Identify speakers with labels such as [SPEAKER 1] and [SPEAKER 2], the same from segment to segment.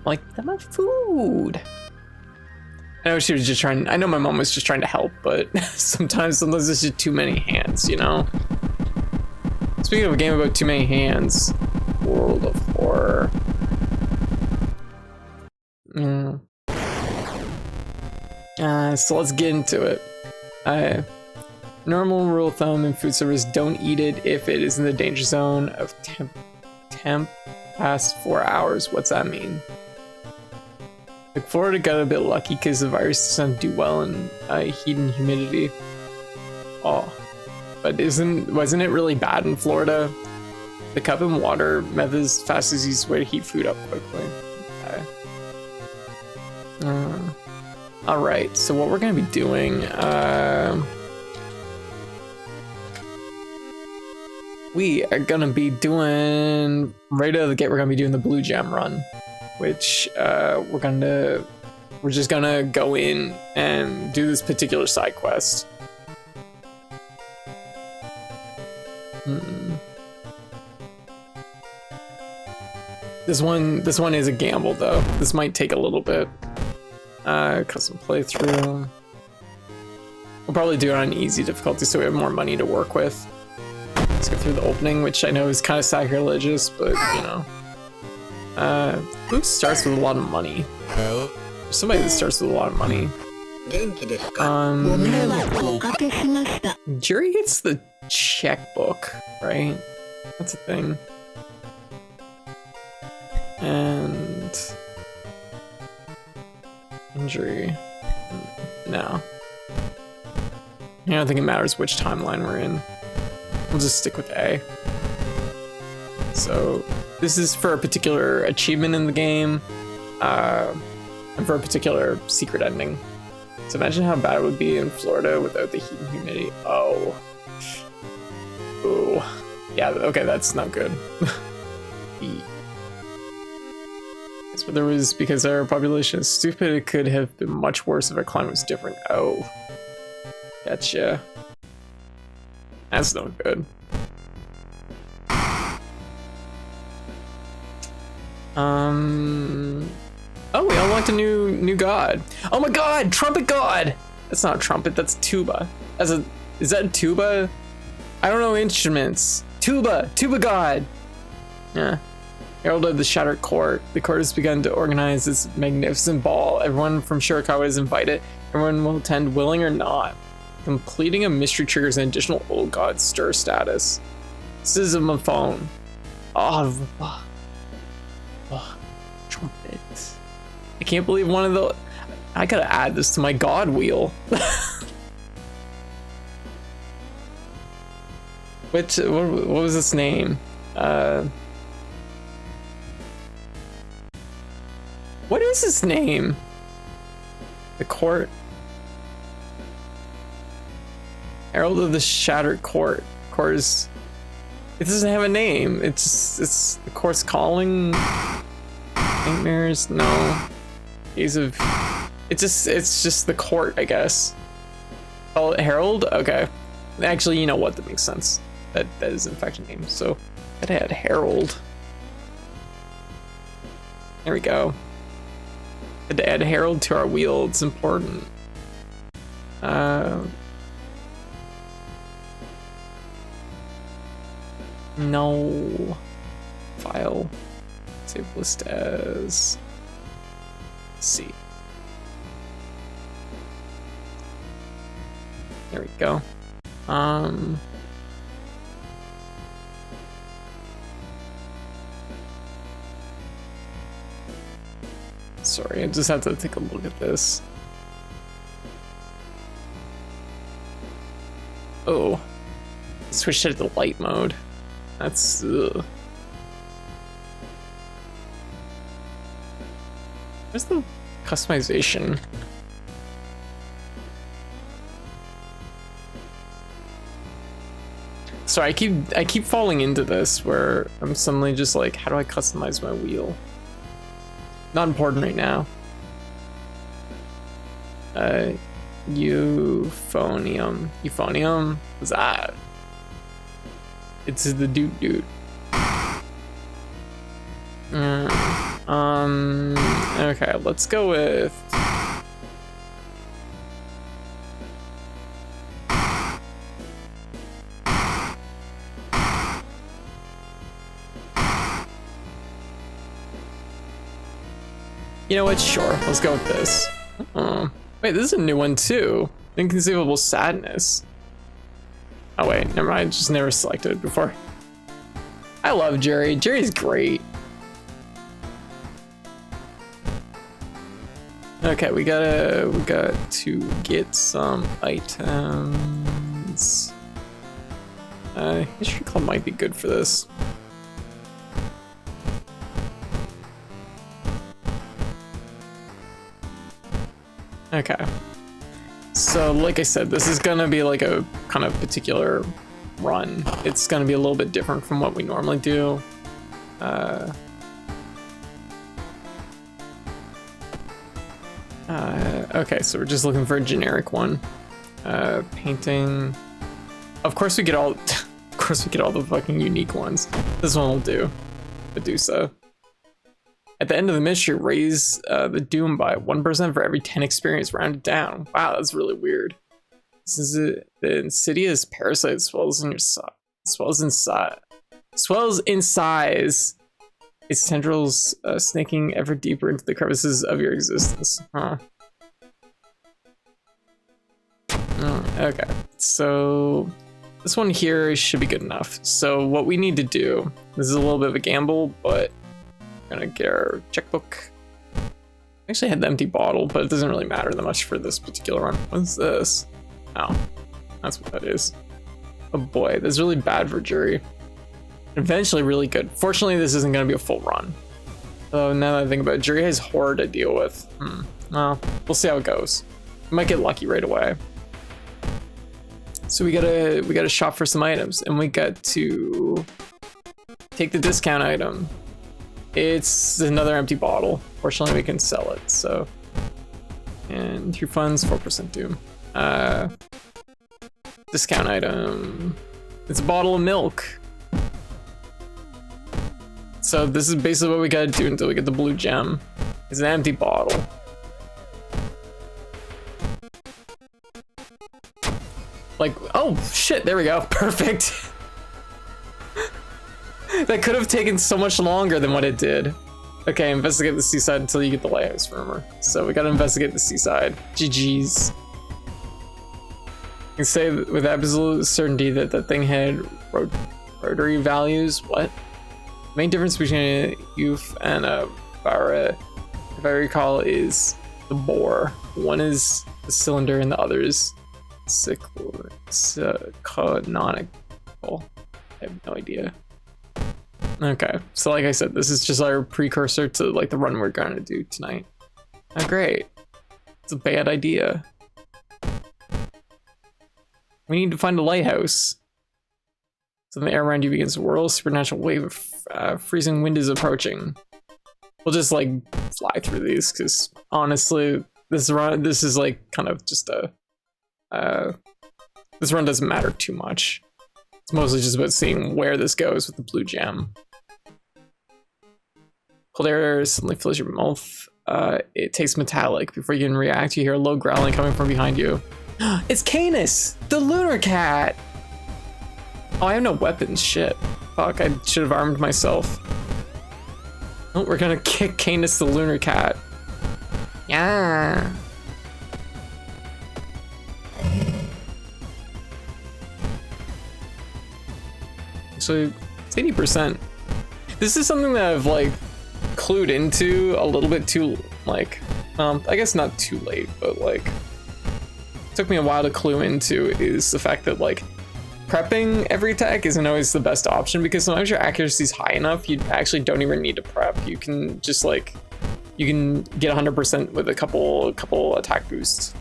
[SPEAKER 1] like that much food. I know she was just trying. I know my mom was just trying to help, but sometimes there's just too many hands, you know. Speaking of a game about too many hands, World of Horror. So let's get into it. Normal rule of thumb in food service: don't eat it if it is in the danger zone of temp past 4 hours. What's that mean? Like Florida got a bit lucky because the virus doesn't do well in heat and humidity. Oh, but wasn't it really bad in Florida? The cup and water method is the fastest, easiest way to heat food up quickly. Okay. All right, so what we're gonna be doing? We are gonna be doing right out of the gate. We're gonna be doing the blue gem run, which we're just gonna go in and do this particular side quest. This one is a gamble though. This might take a little bit. Custom playthrough. We'll probably do it on easy difficulty so we have more money to work with. Let's go through the opening, which I know is kind of sacrilegious, but you know. Who starts with a lot of money? Somebody that starts with a lot of money. Jerry gets the checkbook, right? That's a thing. And injury. No. I don't think it matters which timeline we're in. We'll just stick with A. So this is for a particular achievement in the game, and for a particular secret ending. So imagine how bad it would be in Florida without the heat and humidity. Oh. Ooh. Yeah, okay, that's not good. But there was, because our population is stupid, it could have been much worse if our climate was different. Oh. Gotcha. That's not good. Oh, we unlocked a new god. Oh my god, trumpet god! That's not a trumpet, that's tuba. Is that a tuba? I don't know instruments. Tuba god! Yeah. Herald of the Shattered Court. The court has begun to organize this magnificent ball. Everyone from Shirakawa is invited. Everyone will attend, willing or not. Completing a mystery triggers an additional old god stir status. This is my phone. Oh, trumpet. I can't believe one of the. I gotta add this to my god wheel. What was this name? What is his name? The court. Herald of the Shattered Court. Court is. It doesn't have a name. It's the court's calling. Nightmares. No. Days of. It's just the court, I guess. Oh, Herald. Okay. Actually, you know what? That makes sense. That is in fact a name. So, gotta add Herald. There we go. Had to add Herald to our wheel. It's important. No. File. Save list as C. There we go. Sorry, I just have to take a look at this. Oh, switched it to light mode. That's ugh. Where's the customization? Sorry, I keep falling into this where I'm suddenly just like, how do I customize my wheel? Not important right now. Euphonium. Euphonium? What's that? It's the dude. Okay, let's go with... You know what? Sure, let's go with this. Wait, this is a new one too. Inconceivable sadness. Oh wait, never mind. Just never selected it before. I love Jerry. Jerry's great. Okay, we got to get some items. History Club might be good for this. Okay. So, like I said, this is gonna be like a kind of particular run. It's gonna be a little bit different from what we normally do. Okay, so we're just looking for a generic one. Painting. Of course we get all. Of course we get all the fucking unique ones. This one will do. Medusa. At the end of the mystery, raise the doom by 1% for every 10 experience rounded down. Wow, that's really weird. This is it. The insidious parasite swells in your swells in size. Its tendrils snaking ever deeper into the crevices of your existence. Huh. Okay, so this one here should be good enough. So what we need to do, this is a little bit of a gamble, but we're gonna get our checkbook. I actually had the empty bottle, but it doesn't really matter that much for this particular one. What's this? Oh, that's what that is. Oh boy, that's really bad for Jury. Eventually really good. Fortunately, this isn't gonna be a full run. So now that I think about it, Jury has horror to deal with. Well, we'll see how it goes. We might get lucky right away. So we gotta shop for some items, and we got to take the discount item. It's another empty bottle. Fortunately, we can sell it. So, and through funds, 4% doom. Discount item. It's a bottle of milk. So this is basically what we gotta do until we get the blue gem. It's an empty bottle. Like, oh shit, there we go, perfect. That could have taken so much longer than what it did. Okay, investigate the seaside until you get the lighthouse rumor. So we gotta investigate the seaside. GG's. You can say with absolute certainty that that thing had rotary values. What? The main difference between a youth and a Vara, if I recall, is the bore. One is the cylinder and the other is canonical. I have no idea. Okay, so like I said, this is just our precursor to like the run we're gonna do tonight. Oh great, it's a bad idea. We need to find a lighthouse. So the air around you begins to whirl. Supernatural wave of freezing wind is approaching. We'll just like fly through these because honestly, this is like kind of just a. This run doesn't matter too much. It's mostly just about seeing where this goes with the blue gem. Cold air suddenly fills your mouth. It tastes metallic. Before you can react, you hear a low growling coming from behind you. It's Canis, the lunar cat! Oh, I have no weapons, shit. Fuck, I should have armed myself. Oh, we're gonna kick Canis the lunar cat. Yeah. So it's 80%. This is something that I've like clued into a little bit too, like, I guess not too late, but like took me a while to clue into is the fact that like prepping every attack isn't always the best option because sometimes your accuracy is high enough you actually don't even need to prep. You can just like, you can get 100% with a couple attack boosts.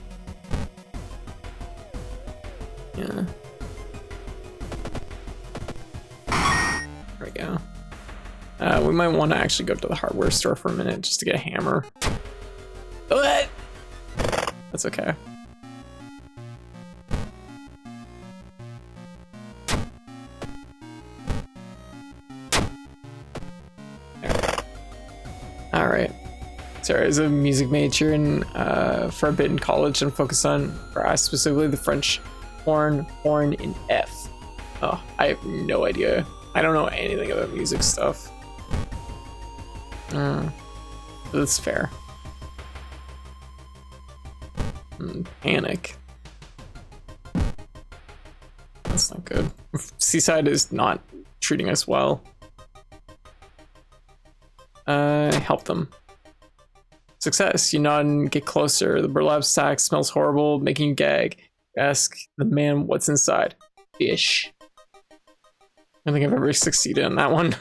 [SPEAKER 1] Yeah. There we go. We might want to actually go to the hardware store for a minute just to get a hammer. What? That's okay. All right. Sorry, as a music major in for a bit in college and focus on brass, specifically the French horn in F. Oh, I have no idea. I don't know anything about music stuff. That's fair. Panic. That's not good. Seaside is not treating us well. Help them. Success. You nod and get closer. The burlap sack smells horrible, making you gag. Ask the man what's inside. Fish. I don't think I've ever succeeded in that one.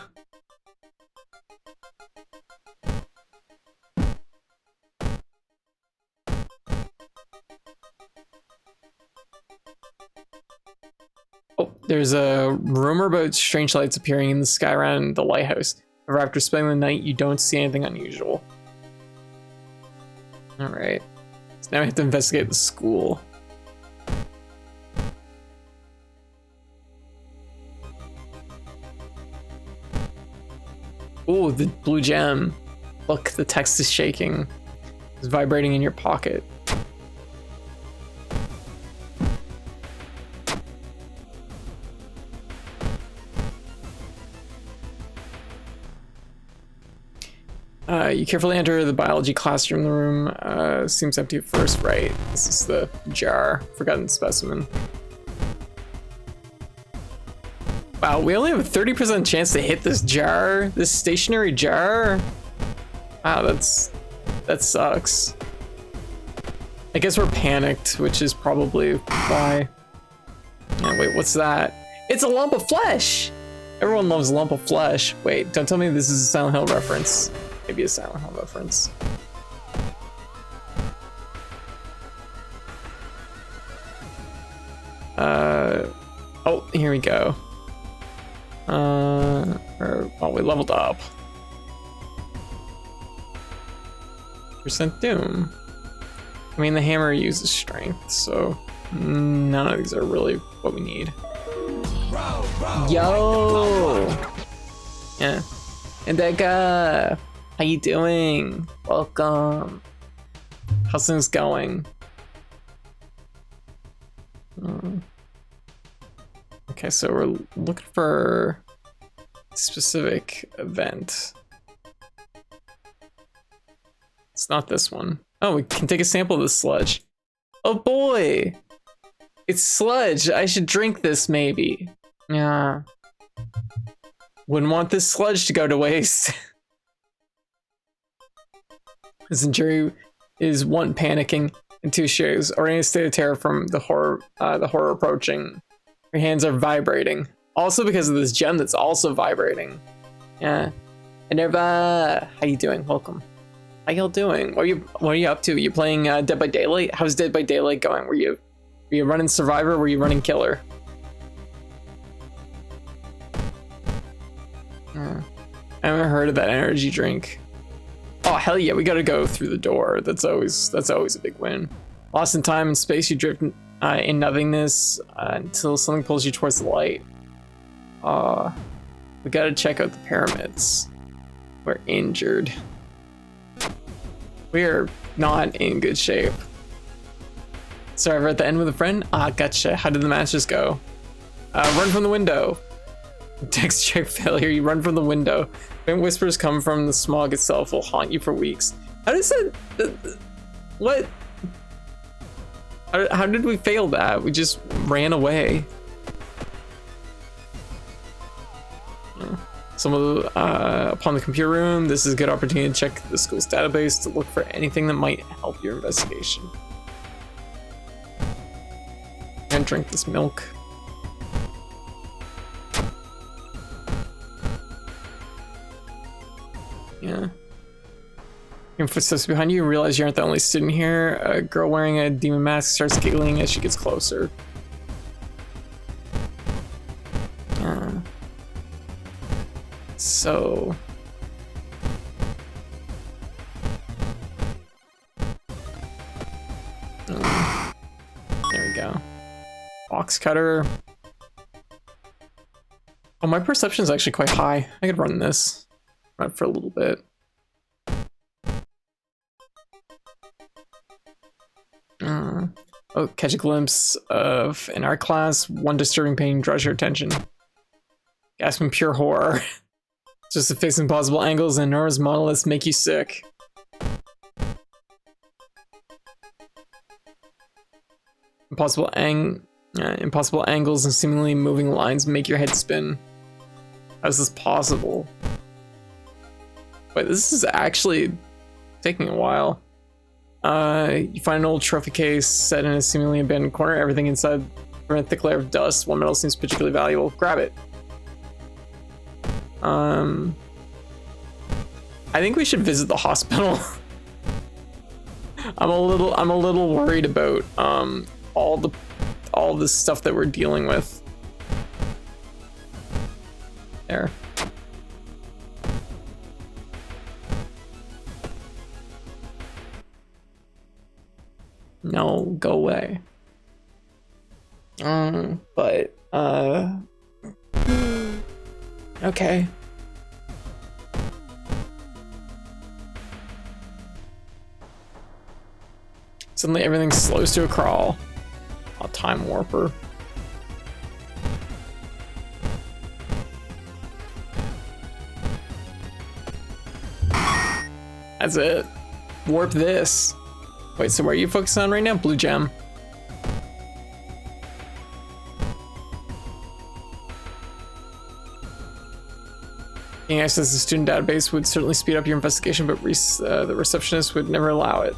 [SPEAKER 1] Oh, there's a rumor about strange lights appearing in the sky around the lighthouse. However, after spending the night, you don't see anything unusual. Alright. So now we have to investigate the school. Ooh, the blue gem. Look, the text is shaking. It's vibrating in your pocket. You carefully enter the biology classroom. The room seems empty at first, right? This is the jar, forgotten specimen. Wow, we only have a 30% chance to hit this jar, this stationary jar. Wow, that sucks. I guess we're panicked, which is probably why. Oh, wait, what's that? It's a lump of flesh! Everyone loves a lump of flesh. Wait, don't tell me this is a Silent Hill reference. Maybe a Silent Hill reference. Oh, here we go. Oh, we leveled up. Percent Doom. I mean, the hammer uses strength, so none of these are really what we need. Yo! Yeah. And that guy, how you doing? Welcome. How's things going? Okay, so we're looking for a specific event. It's not this one. Oh, we can take a sample of the sludge. Oh boy! It's sludge. I should drink this maybe. Yeah. Wouldn't want this sludge to go to waste. His injury is 1, panicking, and 2, shares, or in a state of terror from the horror approaching. Your hands are vibrating. Also because of this gem that's also vibrating. Yeah. Minerva, how you doing? Welcome. How y'all doing? What are you up to? You playing Dead by Daylight? How's Dead by Daylight going? Were you running Survivor or were you running Killer? I haven't heard of that energy drink. Oh hell yeah, we gotta go through the door. That's always a big win. Lost in time and space, you drift in nothingness until something pulls you towards the light. We gotta check out the pyramids. We're injured. We are not in good shape. Sorry, we're at the end with a friend. Ah, gotcha. How did the matches go? Run from the window. Text check failure. You run from the window. When whispers come from the smog itself will haunt you for weeks. How does that? What? How did we fail that? We just ran away. Upon the computer room, this is a good opportunity to check the school's database to look for anything that might help your investigation. And drink this milk. Yeah. Your footsteps behind you, realize you aren't the only student here. A girl wearing a demon mask starts giggling as she gets closer. So there we go. Box cutter. Oh, my perception is actually quite high. I could run this. Run for a little bit. Oh, catch a glimpse of in our class, one disturbing pain draws your attention. Gasping pure horror. Just to fix impossible angles and enormous monoliths make you sick. Impossible angles and seemingly moving lines make your head spin. How is this possible? Wait, this is actually taking a while. You find an old trophy case set in a seemingly abandoned corner. Everything inside from a thick layer of dust. One metal seems particularly valuable. Grab it. I think we should visit the hospital. I'm a little worried about all the stuff that we're dealing with. There. No, go away. But okay. Suddenly everything slows to a crawl. A time warper. That's it. Warp this. Wait, so where are you focused on right now? Blue gem. Getting access to the student database would certainly speed up your investigation, but the receptionist would never allow it.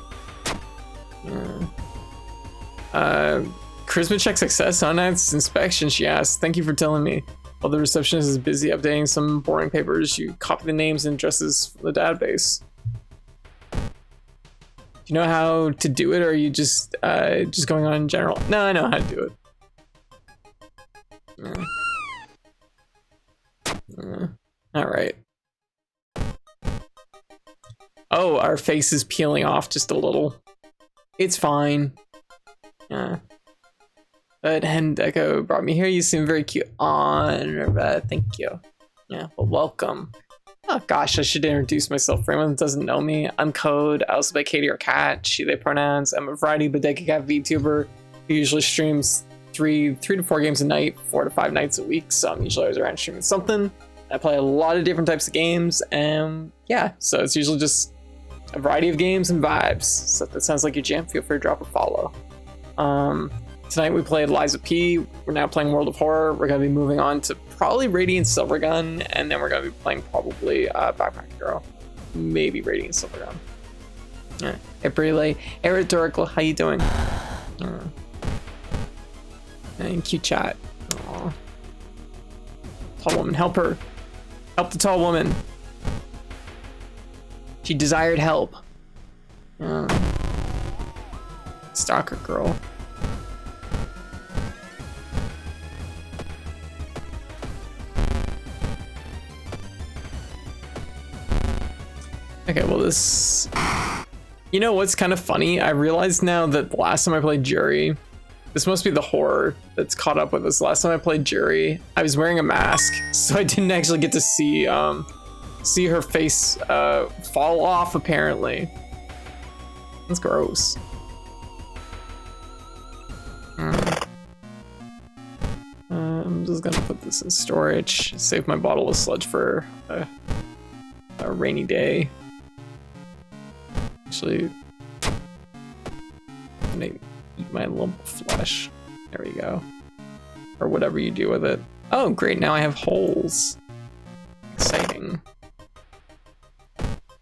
[SPEAKER 1] Charisma check success on its inspection, she asked. Thank you for telling me. While the receptionist is busy updating some boring papers, you copy the names and addresses from the database. Do you know how to do it, or are you just going on in general? No, I know how to do it. All right. Oh, our face is peeling off just a little. It's fine. Yeah. But Hendeko brought me here. You seem very cute. Thank you. Yeah, well, welcome. Oh gosh, I should introduce myself for anyone that doesn't know me. I'm Code. I also play Katie or Cat, she, they pronouns. I'm a variety bodega cat VTuber who usually streams three to four games a night, 4 to 5 nights a week. So I'm usually always around streaming something. I play a lot of different types of games, and yeah, so it's usually just a variety of games and vibes. So if that sounds like your jam, feel free to drop a follow. Tonight we played Liza P. We're now playing World of Horror. We're going to be moving on to probably Radiant Silvergun, and then we're going to be playing probably Backpack Hero. Maybe Radiant Silvergun. Yeah. Hey Brele. Hey Rhetorical, how you doing? Thank you, chat. Aww. Tall woman, help her. Help the tall woman. She desired help. Stalker girl. Okay, well this... You know what's kind of funny? I realized now that the last time I played Jury, this must be the horror that's caught up with us. Last time I played Jury, I was wearing a mask, so I didn't actually get to see her face fall off, apparently. That's gross. I'm just gonna put this in storage, save my bottle of sludge for a rainy day. Actually, I'm gonna eat my lump of flesh. There we go. Or whatever you do with it. Oh, great, now I have holes. Exciting.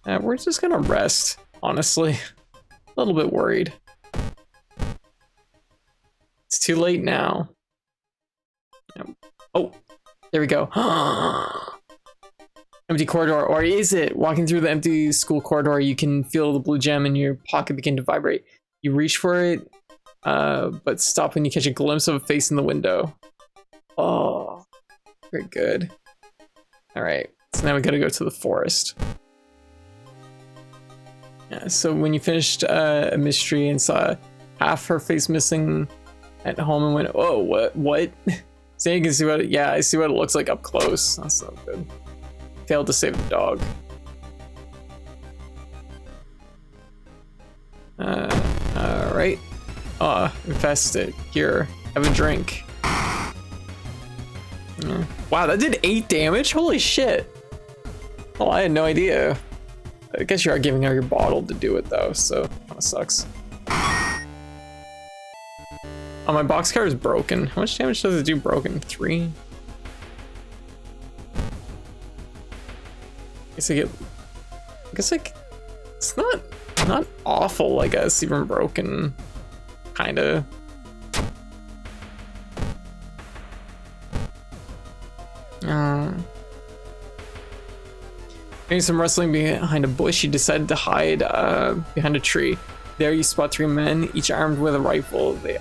[SPEAKER 1] We're just gonna rest, honestly. A little bit worried. It's too late now. Oh, there we go. Empty corridor, or is it? Walking through the empty school corridor, you can feel the blue gem in your pocket begin to vibrate. You reach for it, but stop when you catch a glimpse of a face in the window. Oh, very good. All right, so now we gotta go to the forest. Yeah, so when you finished a mystery and saw half her face missing at home and went, oh, what? So you can see what, yeah, I see what it looks like up close. That's not good. Failed to save the dog. Alright. Infest it. Here, have a drink. Yeah. Wow, that did 8 damage? Holy shit. Oh, I had no idea. I guess you are giving out your bottle to do it though, so kinda sucks. Oh, my boxcar is broken. How much damage does it do broken? 3? I guess like it's not awful, I guess, even broken. Kinda. Hearing some rustling behind a bush, you decided to hide behind a tree. There you spot 3 men, each armed with a rifle. They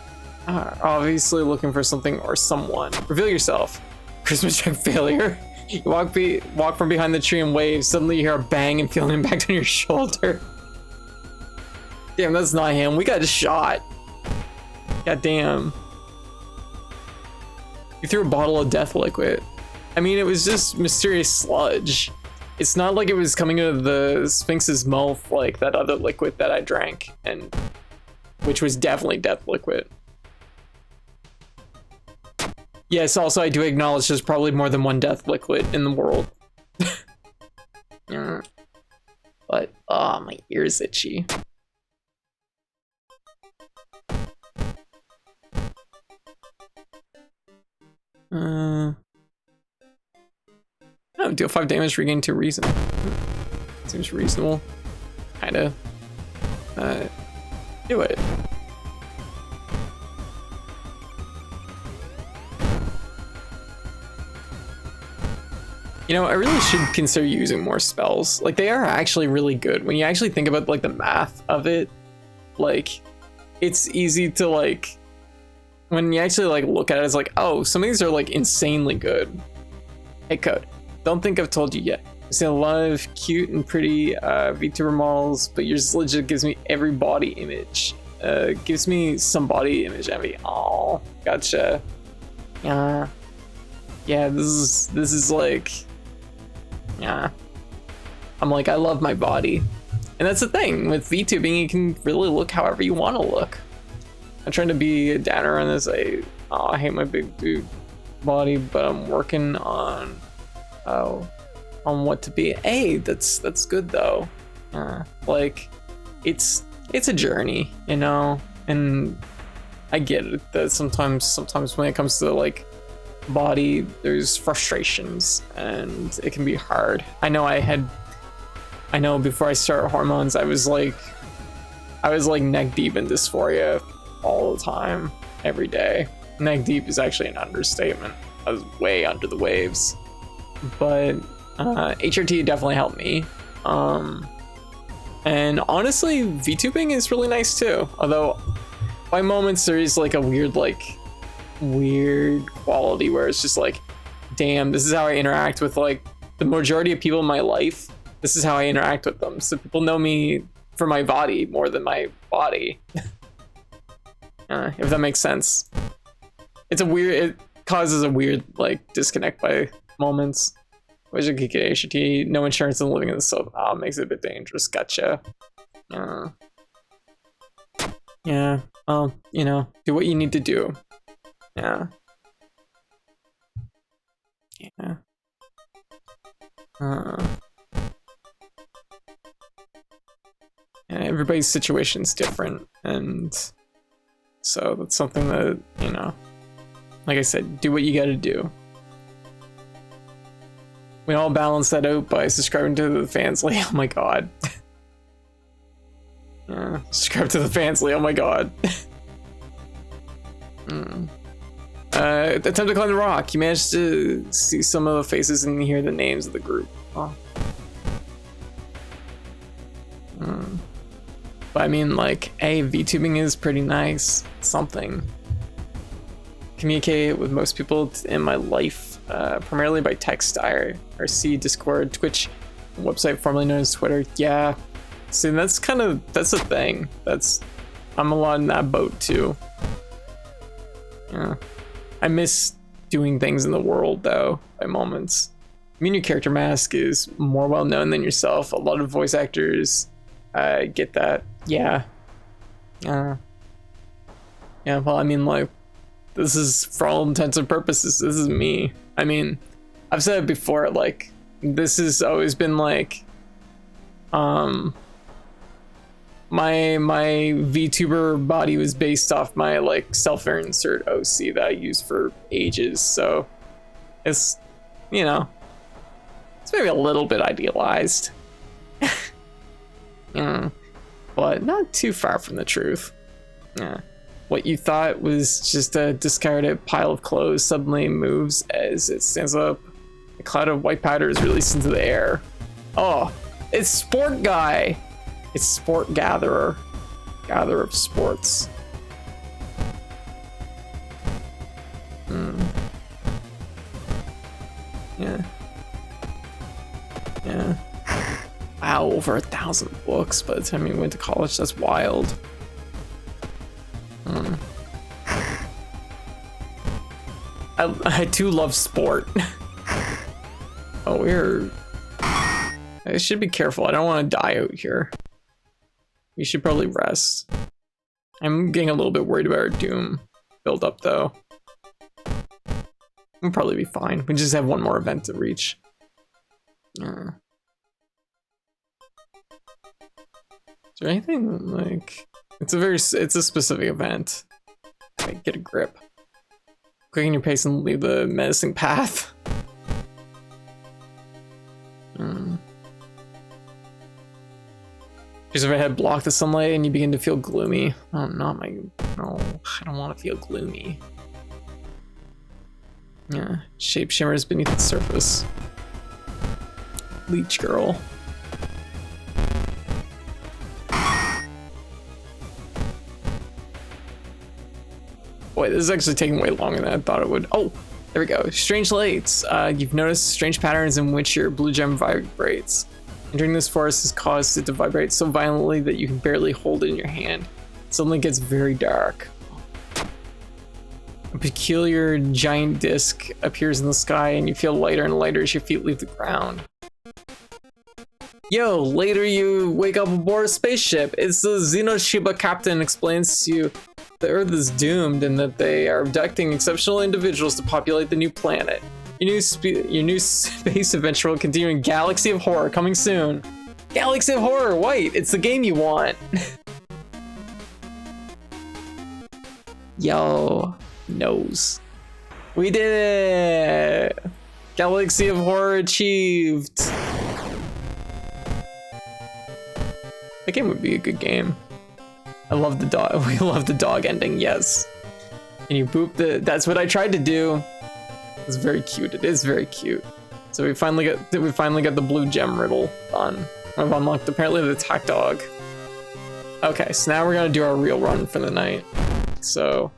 [SPEAKER 1] are obviously looking for something or someone. Reveal yourself. Christmas check failure. You walk from behind the tree and wave. Suddenly you hear a bang and feel an impact on your shoulder. Damn, that's not him. We got shot. God damn. You threw a bottle of death liquid. I mean, it was just mysterious sludge. It's not like it was coming out of the Sphinx's mouth like that other liquid that I drank, and which was definitely death liquid. Yes, also I do acknowledge there's probably more than one death liquid in the world. Yeah. But, oh, my ear's itchy. Oh, deal 5 damage, regain 2 reason. Seems reasonable. Kinda. Do it. You know, I really should consider using more spells. Like, they are actually really good. When you actually think about, like, the math of it, like, it's easy to, like, when you actually, like, look at it, it's like, oh, some of these are, like, insanely good. Hey, Code, don't think I've told you yet. I've seen a lot of cute and pretty VTuber models, but yours legit gives me every body image. Gives me some body image envy. Oh, gotcha. Yeah, this is like, yeah. I'm like, I love my body. And that's the thing with VTubing, you can really look however you want to look. I'm trying to be a downer on this. I hate my big dude body, but I'm working on what to be. Hey, that's good though. Like, it's a journey, you know, and I get it that sometimes when it comes to like body, there's frustrations and it can be hard. I know before I started hormones, I was like neck deep in dysphoria all the time, every day. Neck deep is actually an understatement. I was way under the waves, but HRT definitely helped me. And honestly, VTubing is really nice too. Although by moments there is like a weird quality where it's just like, damn, this is how I interact with like the majority of people in my life. This is how I interact with them. So people know me for my body more than my body. If that makes sense. It causes a weird like disconnect by moments. Which I could get HRT, no insurance and living in the sub. Makes it a bit dangerous. Gotcha. Yeah. You know, do what you need to do. Yeah. Yeah. And everybody's situation's different, and so that's something that, you know, like I said, do what you gotta do. We all balance that out by subscribing to the Fansly. Oh my god. Yeah, subscribe to the Fansly. Oh my god. Attempt to climb the rock. You managed to see some of the faces and hear the names of the group. Oh. But I mean, like, hey, VTubing is pretty nice. Something. Communicate with most people in my life, primarily by text, IRC, Discord, Twitch, website formerly known as Twitter. Yeah. See, that's the thing. I'm a lot in that boat too. Yeah. I miss doing things in the world though, by moments. I mean, your character mask is more well known than yourself. A lot of voice actors get that. Yeah. Yeah, well, I mean, like, this is, for all intents and purposes, this is me. I mean, I've said it before, like, this has always been, like, my VTuber body was based off my, like, self-insert OC that I used for ages, so it's, you know, it's maybe a little bit idealized. But not too far from the truth. Yeah. What you thought was just a discarded pile of clothes suddenly moves as it stands up. A cloud of white powder is released into the air. Oh, it's Sport Guy. It's Sport Gatherer. Gatherer of sports. Yeah. Yeah. Wow, over 1,000 books by the time you went to college. That's wild. I too love sport. Oh, I should be careful. I don't want to die out here. We should probably rest. I'm getting a little bit worried about our doom build up though. We'll probably be fine. We just have one more event to reach. Is there anything like it's a specific event. Like, get a grip. Quicken your pace and leave the menacing path. Just overhead block the sunlight and you begin to feel gloomy. Oh, no, I don't want to feel gloomy. Yeah, shape shimmers beneath the surface. Leech girl. Boy, this is actually taking way longer than I thought it would. Oh, there we go. Strange lights. You've noticed strange patterns in which your blue gem vibrates. Entering this forest has caused it to vibrate so violently that you can barely hold it in your hand. It suddenly gets very dark. A peculiar giant disc appears in the sky and you feel lighter and lighter as your feet leave the ground. Yo, later you wake up aboard a spaceship. It's the Xenoshiba captain explains to you the Earth is doomed and that they are abducting exceptional individuals to populate the new planet. Your new space adventure will continue in Galaxy of Horror, coming soon. Galaxy of Horror, white, it's the game you want. Yo, nose. We did it! Galaxy of Horror achieved. That game would be a good game. I love the dog. We love the dog ending, yes. And you boop that's what I tried to do. It's very cute. It is very cute. So we finally got the blue gem riddle done. I've unlocked apparently the attack dog. Okay, so now we're gonna do our real run for the night. So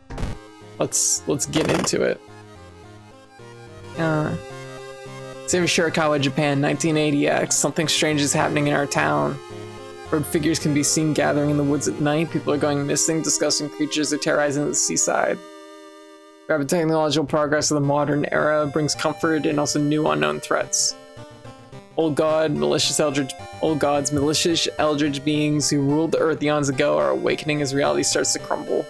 [SPEAKER 1] let's get into it. Save Shirakawa, Japan, 1980X. Something strange is happening in our town. Bird figures can be seen gathering in the woods at night. People are going missing. Disgusting creatures are terrorizing the seaside. Rapid technological progress of the modern era brings comfort and also new unknown threats. Old gods, malicious eldritch beings who ruled the earth eons ago are awakening as reality starts to crumble.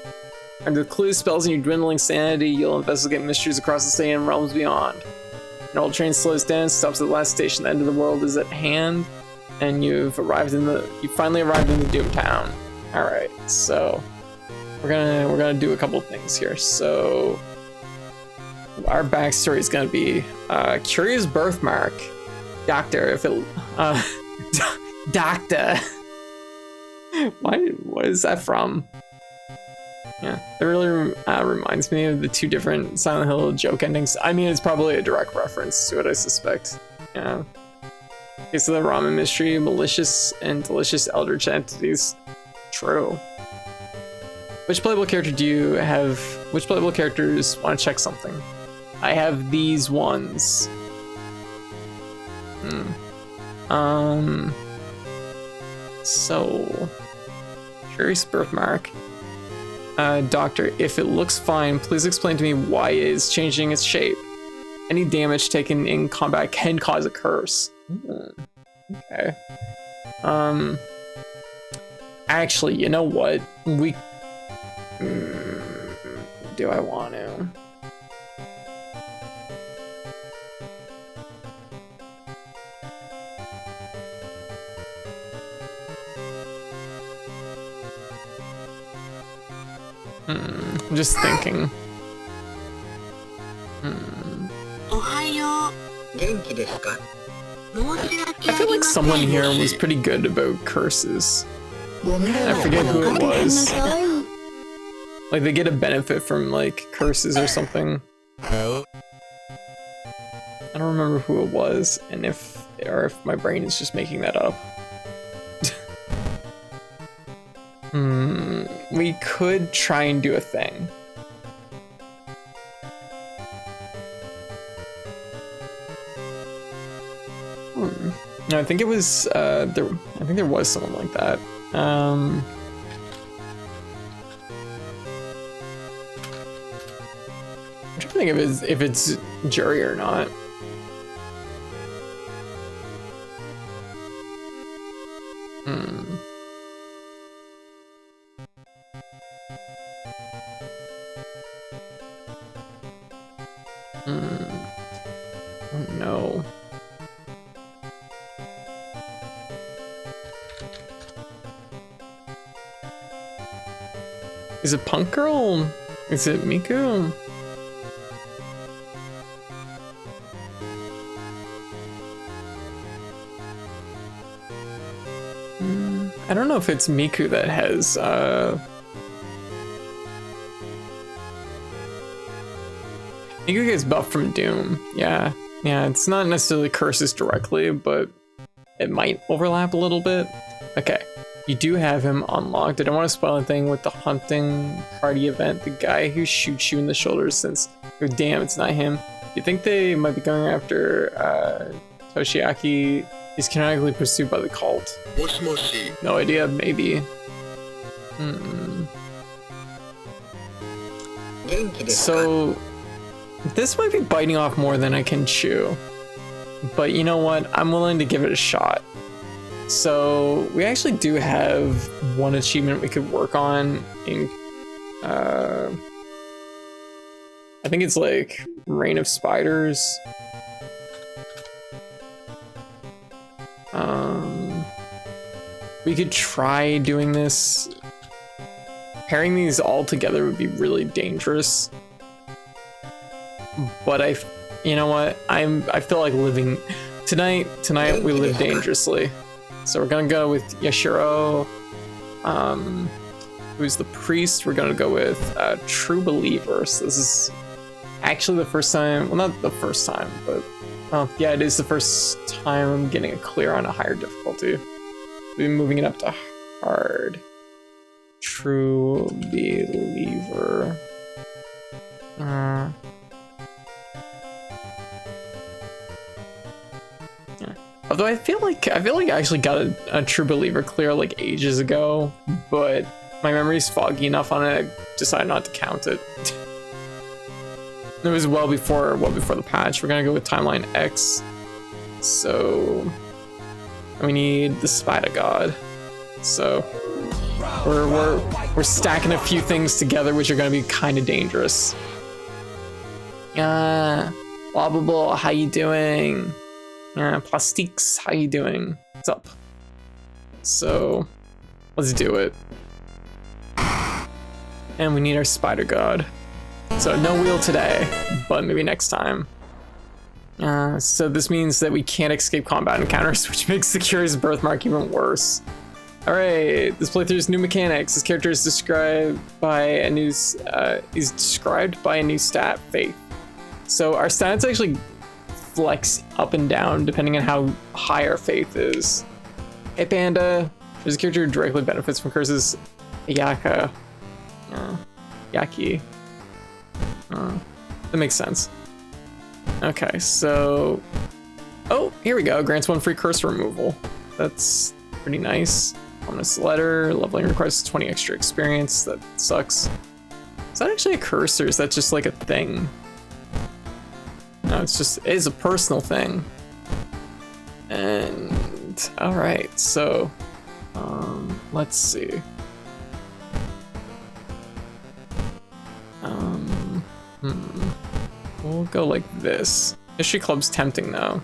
[SPEAKER 1] Under the clues, spells, and your dwindling sanity, you'll investigate mysteries across the state and realms beyond. An old train slows down, stops at the last station. The end of the world is at hand, and you finally arrived in the Doom Town. All right, so we're gonna do a couple of things here. So our backstory is gonna be curious birthmark. Doctor, Doctor. What is that from? Yeah, it really reminds me of the two different Silent Hill joke endings. I mean, it's probably a direct reference to it, I suspect. Yeah. Case of the ramen mystery, malicious and delicious eldritch entities. True. Which playable character do you have? Which playable characters want to check something? I have these ones. So curious birthmark. Doctor, if it looks fine, please explain to me why it is changing its shape. Any damage taken in combat can cause a curse. Okay. Actually, you know what? do I want to? I'm just thinking. I feel like someone here was pretty good about curses. I forget who it was. Like they get a benefit from like curses or something. I don't remember who it was, and if my brain is just making that up. We could try and do a thing. No, I think it was I think there was someone like that. I'm trying to think if it's jury or not. Oh no. Is it Punk Girl? Is it Miku? I don't know if it's Miku that has Miku gets buffed from Doom. Yeah, it's not necessarily curses directly, but it might overlap a little bit. Okay, you do have him unlocked. I don't want to spoil anything with the hunting party event. The guy who shoots you in the shoulders, since, oh damn, it's not him. You think they might be going after Toshiaki? He's canonically pursued by the cult. No idea, maybe. So this might be biting off more than I can chew, but you know what? I'm willing to give it a shot. So we actually do have one achievement we could work on in I think it's like Reign of Spiders. We could try doing this. Pairing these all together would be really dangerous. But you know what? I feel like living tonight we live dangerously. So we're gonna go with Yashiro, who's the priest. We're gonna go with True Believer. So this is actually the first time, well, not the first time, but yeah, it is the first time I'm getting a clear on a higher difficulty. We've been moving it up to hard. True Believer. Yeah. Although I feel like I actually got a True Believer clear like ages ago, but my memory's foggy enough on it, I decided not to count it. It was well before the patch. We're gonna go with Timeline X. So we need the Spider God. So we're stacking a few things together, which are gonna be kind of dangerous. Lovable, how you doing? Plastiques, how you doing? What's up? So let's do it. And we need our Spider God. So no wheel today, but maybe next time. So this means that we can't escape combat encounters, which makes the Curious Birthmark even worse. Alright, this playthrough's new mechanics. This character is described by a new stat, Faith. So our stats actually flex up and down depending on how high our Faith is. Hey Panda, there's a character who directly benefits from curses. Yaki. That makes sense. Okay, so... Oh, here we go. Grants 1 free curse removal. That's pretty nice. Ominous letter. Leveling requires 20 extra experience. That sucks. Is that actually a curse, or is that just like a thing? No, it is a personal thing. And... Alright, so... let's see. We'll go like this. History club's tempting though.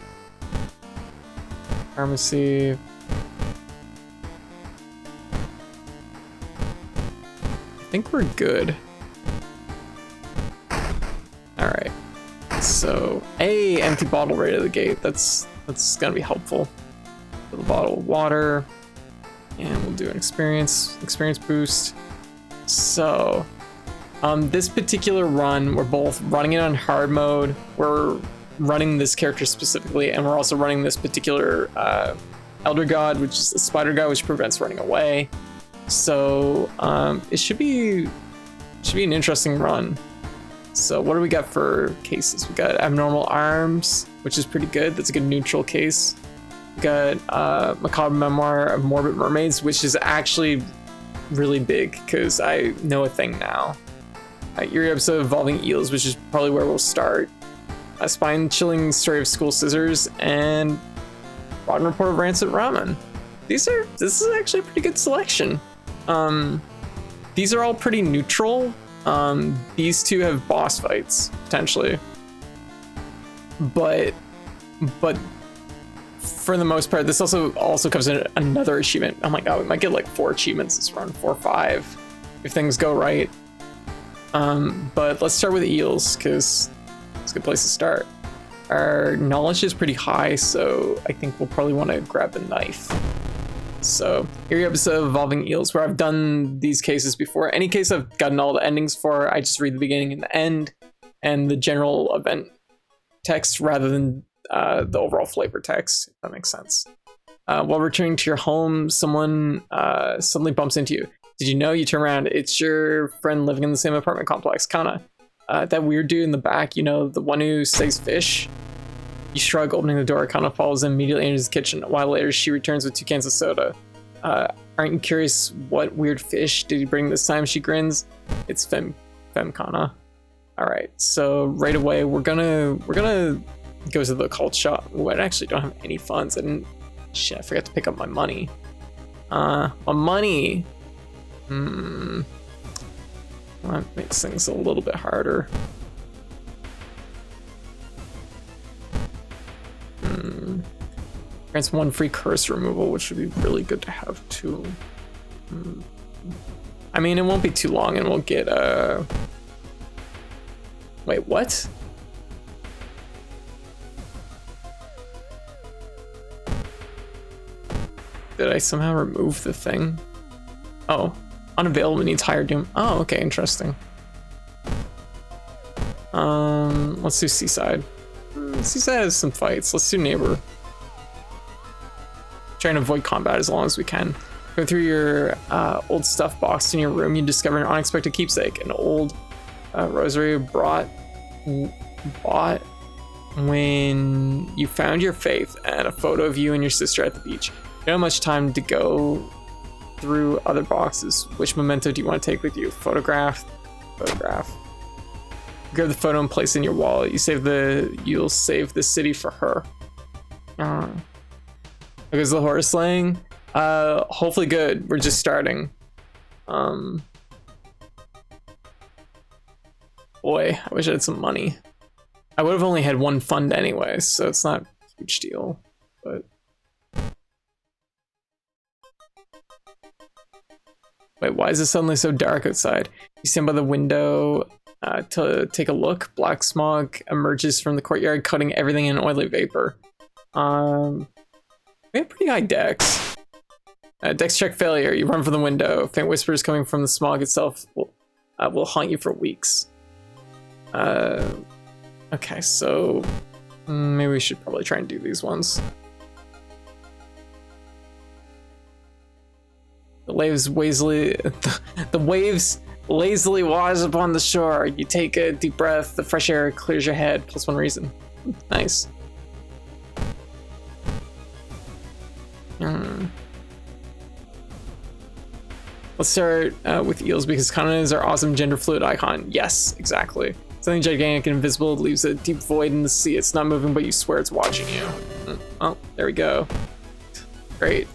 [SPEAKER 1] Pharmacy. I think we're good. All right. So empty bottle right out of the gate. That's gonna be helpful. Fill the bottle of water, and we'll do an experience boost. So, this particular run, we're both running it on hard mode. We're running this character specifically, and we're also running this particular Elder God, which is the Spider God, which prevents running away. So, it should be an interesting run. So what do we got for cases? We got abnormal arms, which is pretty good. That's a good neutral case. We got Macabre Memoir of Morbid Mermaids, which is actually really big because I know a thing now. Eerie Episode of Evolving Eels, which is probably where we'll start. A spine-chilling story of school scissors, and Rotten Report of Rancid Ramen. This is actually a pretty good selection. These are all pretty neutral. These two have boss fights potentially, but for the most part, this also comes in another achievement. Oh my god, we might get like 4 achievements this run, 4 or 5, if things go right. But let's start with eels because it's a good place to start. Our knowledge is pretty high, so I think we'll probably want to grab the knife. So, Eerie Episode of Evolving Eels, where I've done these cases before. Any case I've gotten all the endings for, I just read the beginning and the end, and the general event text rather than the overall flavor text, if that makes sense. While returning to your home, someone suddenly bumps into you. Did you know? You turn around, it's your friend living in the same apartment complex, Kana. That weird dude in the back, you know, the one who saves fish? You shrug, opening the door. Kana follows him, immediately enters the kitchen. A while later, she returns with 2 cans of soda. Aren't you curious what weird fish did he bring this time? She grins. It's Fem Kana. All right, so right away we're gonna go to the cult shop. Ooh, I actually don't have any funds. Shit, I forgot to pick up my money. My money. That makes things a little bit harder. Grants 1 free curse removal, which would be really good to have too. I mean, it won't be too long and we'll get wait, what? Did I somehow remove the thing? Oh, unavailable needs higher doom. Oh, okay, interesting. Let's do Seaside. Seaside has some fights. Let's do Neighbor. Trying to avoid combat as long as we can. Go through your old stuff box in your room. You discover an unexpected keepsake, an old rosary bought when you found your faith, and a photo of you and your sister at the beach. You don't have much time to go through other boxes. Which memento do you want to take with you? Photograph. Grab the photo and place it in your wallet. You'll save the city for her. Because the horse slaying, hopefully good. We're just starting. Boy, I wish I had some money. I would have only had 1 fund anyway, so it's not a huge deal. But wait, why is it suddenly so dark outside? You stand by the window to take a look. Black smog emerges from the courtyard, cutting everything in oily vapor. We have pretty high dex. Dex check failure. You run from the window. Faint whispers coming from the smog itself will haunt you for weeks. Okay, so maybe we should probably try and do these ones. The waves lazily wash upon the shore. You take a deep breath. The fresh air clears your head. +1 reason. Nice. Let's start with eels because Kana is our awesome gender fluid icon. Yes, exactly. Something gigantic and invisible leaves a deep void in the sea. It's not moving, but you swear it's watching you. Oh, there we go. Great.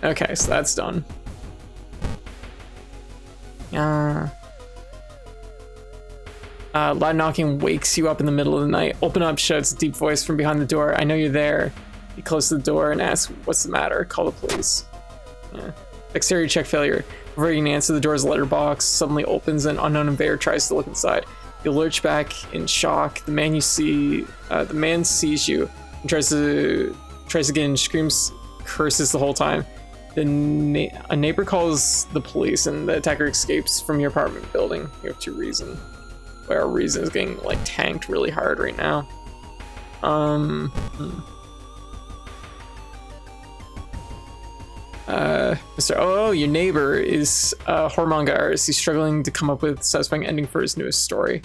[SPEAKER 1] Okay, so that's done. Loud knocking wakes you up in the middle of the night. Open up, shouts a deep voice from behind the door. I know you're there. You close the door and ask, what's the matter? Call the police. Yeah. Dexterity check failure. Before you can answer, the door's letterbox suddenly opens and an unknown invader tries to look inside. You lurch back in shock. The man sees you and tries again, screams curses the whole time. A neighbor calls the police and the attacker escapes from your apartment building. You have 2 reason. Well, our reason is getting like tanked really hard right now. Oh, your neighbor is whoremonger artist. He's struggling to come up with a satisfying ending for his newest story.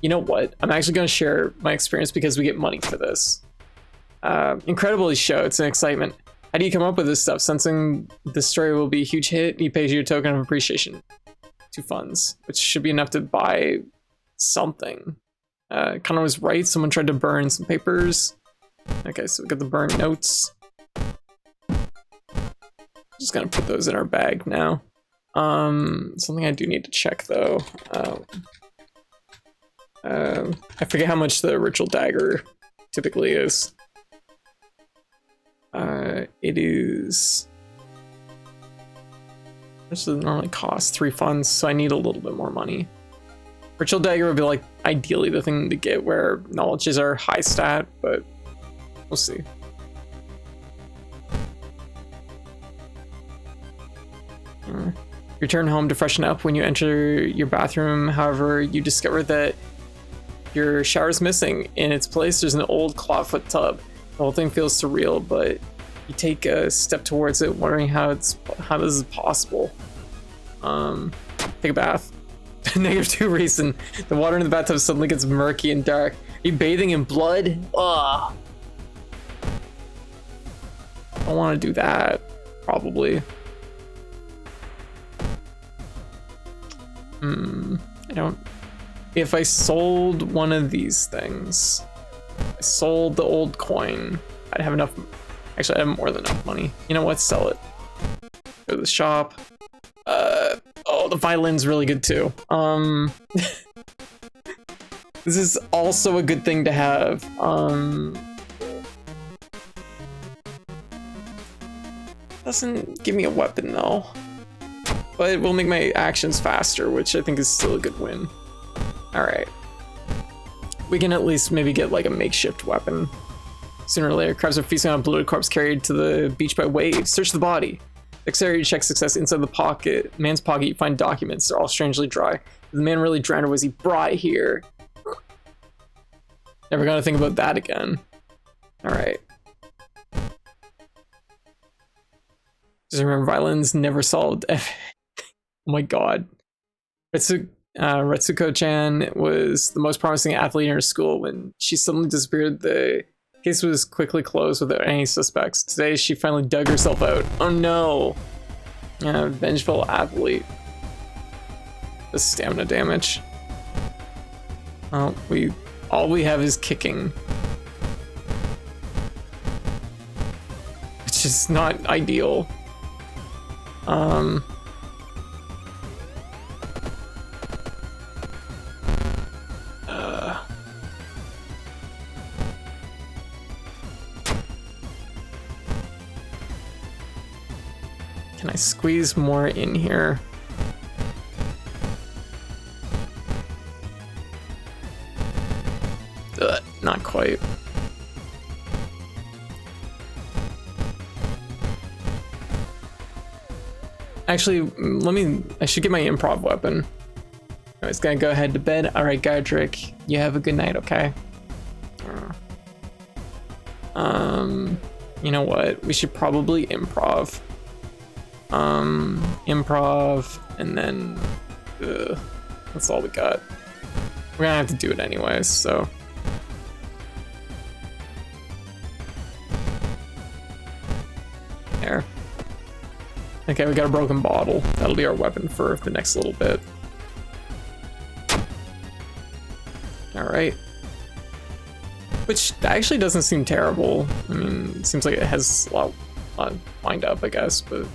[SPEAKER 1] You know what? I'm actually going to share my experience because we get money for this. Incredibly show. It's an excitement. How do you come up with this stuff? Sensing this story will be a huge hit, he pays you a token of appreciation. 2 funds, which should be enough to buy something. Connor was right. Someone tried to burn some papers. Okay, so we got the burned notes. Just gonna put those in our bag now. Something I do need to check though. I forget how much the ritual dagger typically is. It is. This does normally cost 3 funds, so I need a little bit more money. Ritual dagger would be like ideally the thing to get where knowledges are high stat, but we'll see. Return home to freshen up. When you enter your bathroom, however, you discover that your shower's missing. In its place, there's an old clawfoot tub. The whole thing feels surreal, but you take a step towards it, wondering how this is possible. Take a bath. -2 reason. The water in the bathtub suddenly gets murky and dark. Are you bathing in blood? Ugh. I don't want to do that. Probably. I don't. If I sold one of these things, I sold the old coin, I'd have enough. Actually, I have more than enough money. You know what? Sell it. Go to the shop. Oh, the violin's really good too. This is also a good thing to have. Doesn't give me a weapon though. But it will make my actions faster, which I think is still a good win. Alright. We can at least maybe get like a makeshift weapon. Sooner or later, crabs are feasting on a bloated corpse carried to the beach by waves. Search the body. Dexterity check success. Inside the pocket, man's pocket, you find documents. They're all strangely dry. Did the man really drowned or was he brought here? Never gonna think about that again. Alright. Just remember, violins never solved. Oh my god. Retsuko-chan was the most promising athlete in her school. When she suddenly disappeared, the case was quickly closed without any suspects. Today, she finally dug herself out. Oh no! Vengeful athlete. The stamina damage. Oh, all we have is kicking. Which is not ideal. Can I squeeze more in here? Not quite. Actually, I should get my improv weapon. I was gonna go ahead to bed. All right, Godric, you have a good night, okay? You know what? We should probably improv. Improv, and then that's all we got. We're gonna have to do it anyways, so. There. Okay, we got a broken bottle. That'll be our weapon for the next little bit. Alright. Which actually doesn't seem terrible. I mean, it seems like it has a lot lined up, I guess, but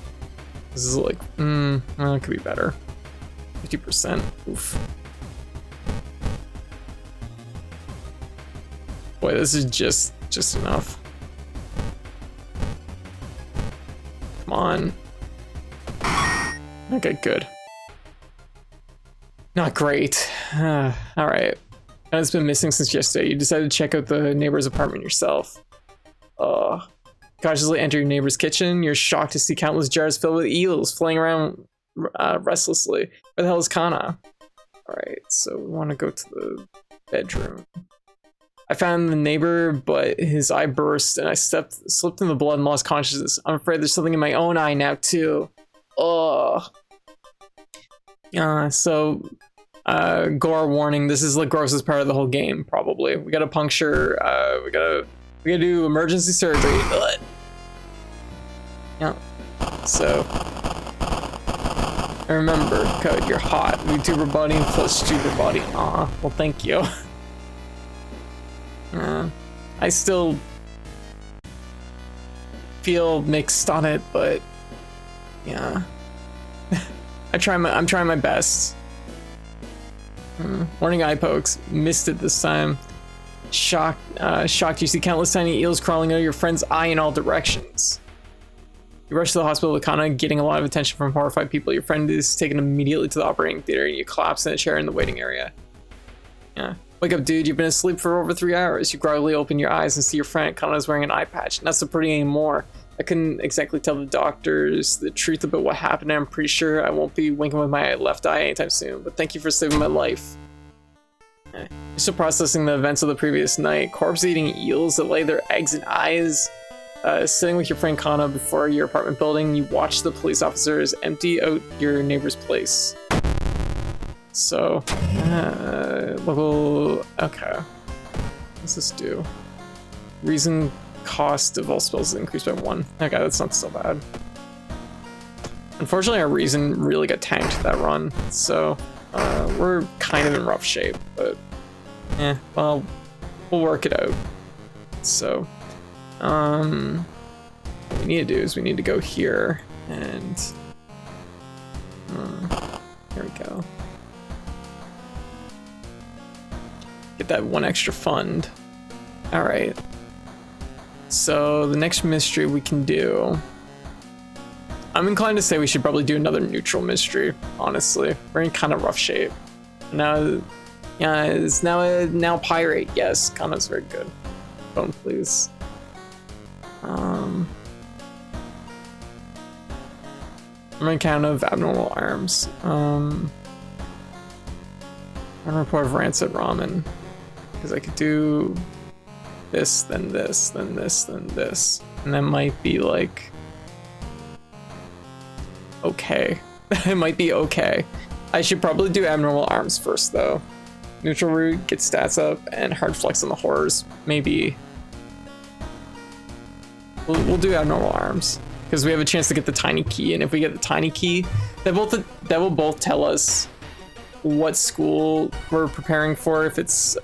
[SPEAKER 1] this is like, well, it could be better. 50%. Oof. boy, this is just enough. Come on. Okay, good. Not great. All right. It's been missing since yesterday. You decided to check out the neighbor's apartment yourself. Cautiously enter your neighbor's kitchen. You're shocked to see countless jars filled with eels flying around restlessly. Where the hell is Kana? All right, so we want to go to the bedroom. I found the neighbor, but his eye burst, and I slipped in the blood and lost consciousness. I'm afraid there's something in my own eye now too. Gore warning. This is the grossest part of the whole game, probably. We gotta puncture. We gotta do emergency surgery. Ugh. Yeah. So. Remember, code, you're hot. VTuber body and plus tuber body. Aw, well, thank you. I still feel mixed on it, but yeah. I'm trying my best. Warning eye pokes. Missed it this time. Shocked you see countless tiny eels crawling out of your friend's eye in all directions. You rush to the hospital with Kana, getting a lot of attention from horrified people. Your friend is taken immediately to the operating theater and you collapse in a chair in the waiting area. Yeah. Wake up, dude. You've been asleep for over 3 hours. You groggily open your eyes and see your friend. Kana's wearing an eye patch. Not so pretty anymore. I couldn't exactly tell the doctors the truth about what happened. I'm pretty sure I won't be winking with my left eye anytime soon, but thank you for saving my life. You're still processing the events of the previous night. Corpse-eating eels that lay their eggs in eyes. Sitting with your friend Kana before your apartment building, you watch the police officers empty out your neighbor's place. So, local, okay. What's this do? Reason cost of all spells is increased by 1. Okay, that's not so bad. Unfortunately, our reason really got tanked that run, so we're kind of in rough shape, but well, we'll work it out. So, what we need to do is we need to go here and there we go. Get that 1 extra fund. All right. So the next mystery we can do, I'm inclined to say we should probably do another neutral mystery. Honestly, we're in kind of rough shape now. Yeah, it's now pirate. Yes, Kana's very good. Phone, please. I'm gonna count of abnormal arms. I'm gonna report of rancid ramen because I could do this, then this, then this, then this, and that might be like okay. It might be okay. I should probably do abnormal arms first though. Neutral root, get stats up, and hard flex on the horrors. Maybe we'll do abnormal arms because we have a chance to get the tiny key, and if we get the tiny key, that will both tell us what school we're preparing for, if it's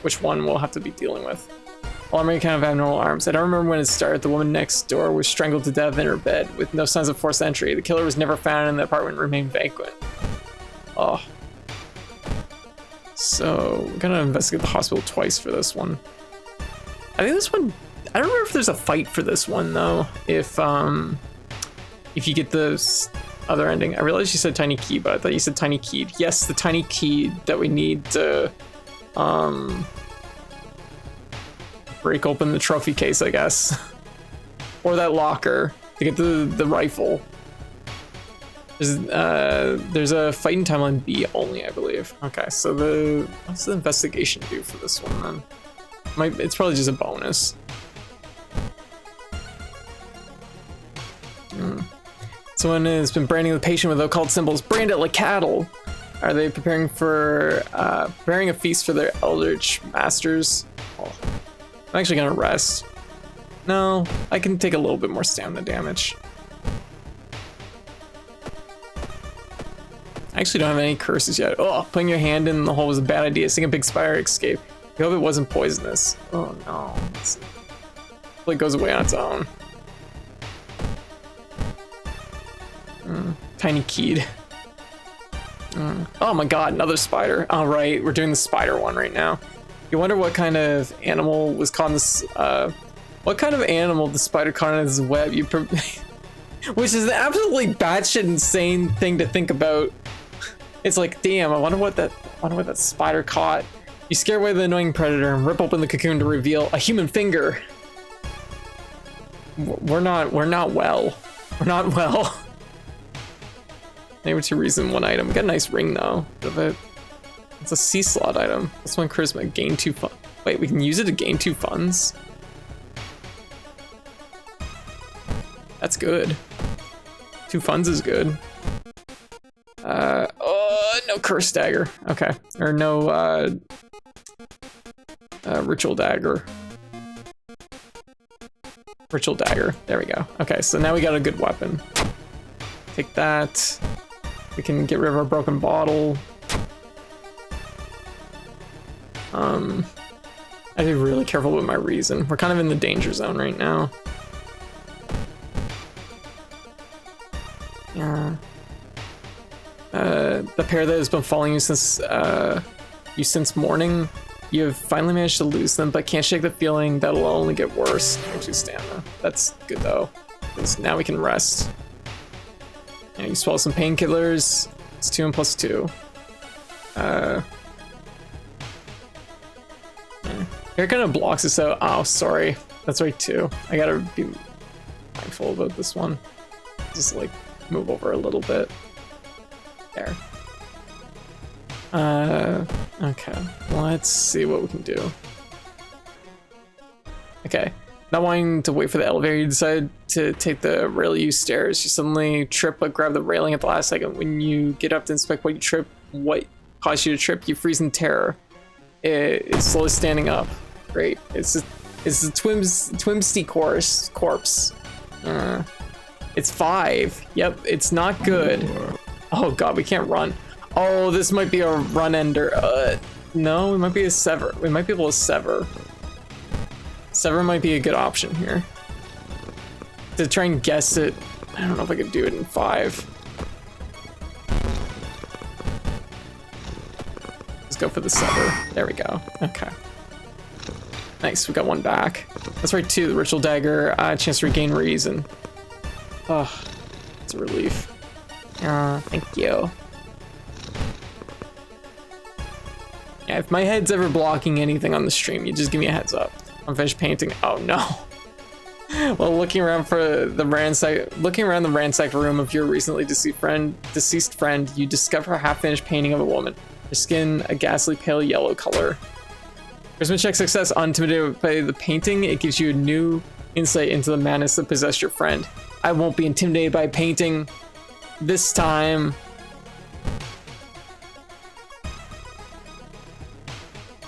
[SPEAKER 1] which one we'll have to be dealing with. Alarming account of abnormal arms. I don't remember when it started. The woman next door was strangled to death in her bed with no signs of forced entry. The killer was never found and the apartment remained vacant. Oh. So we're gonna investigate the hospital twice for this one. I think this one, I don't remember if there's a fight for this one though. If you get the other ending. I realized you said tiny key, but I thought you said tiny keyed. Yes, the tiny key that we need to break open the trophy case, I guess. Or that locker to get the rifle. There's a fighting timeline B only, I believe. Okay, so what's the investigation do for this one then? It's probably just a bonus. Someone has been branding the patient with occult symbols. Brand it like cattle. Are they preparing a feast for their eldritch masters? Oh. I'm actually gonna rest. No, I can take a little bit more stamina damage. I actually don't have any curses yet. Oh, putting your hand in the hole was a bad idea. Seeing a big spider escape. I hope it wasn't poisonous. Oh no. Hopefully it goes away on its own. Tiny keyed. Oh my god, another spider. All right, we're doing the spider one right now. You wonder what kind of animal was caught in this, what kind of animal the spider caught in this web? Which is an absolutely batshit insane thing to think about. It's like, damn, I wonder what that spider caught. You scare away the annoying predator and rip open the cocoon to reveal a human finger. We're not well. We're not well. Name 2 reason 1 item. We got a nice ring though. It's a C slot item. This one charisma, gain 2 fun. Wait, we can use it to gain 2 funds? That's good. 2 funds is good. Oh, no curse dagger. Okay, or no ritual dagger. Ritual dagger, there we go. Okay, so now we got a good weapon. Take that. We can get rid of our broken bottle. I have to be really careful with my reason. We're kind of in the danger zone right now. Yeah. The pair that has been following you since morning, you have finally managed to lose them, but can't shake the feeling that it'll only get worse. 2 stamina. That's good though, because now we can rest. Yeah, you swallow some painkillers. It's 2 and plus 2. Here kind of blocks us out. Oh, sorry. That's right too. I gotta be mindful about this one. Just like move over a little bit. There. Okay. Let's see what we can do. Okay. Not wanting to wait for the elevator, you decide to take the rarely used stairs. You suddenly trip but grab the railing at the last second. When you get up to inspect what caused you to trip, you freeze in terror. It's slowly standing up. Great. It's the Twimsty corpse. It's 5. Yep, it's not good. Oh god, we can't run. Oh, this might be a run ender. No, we might be a sever. We might be able to sever. Sever might be a good option here. To try and guess it, I don't know if I could do it in 5. Let's go for the sever. There we go. Okay. Nice, we got 1 back. That's right too, the ritual dagger, chance to regain reason. Oh, it's a relief. Thank you. Yeah, if my head's ever blocking anything on the stream, you just give me a heads up. I'm finished painting. Oh no. Well, looking around the ransacked room of your recently deceased friend, you discover a half-finished painting of a woman. Her skin a ghastly pale yellow color. Charisma check success. Intimidated by the painting, it gives you a new insight into the madness that possessed your friend. I won't be intimidated by painting this time.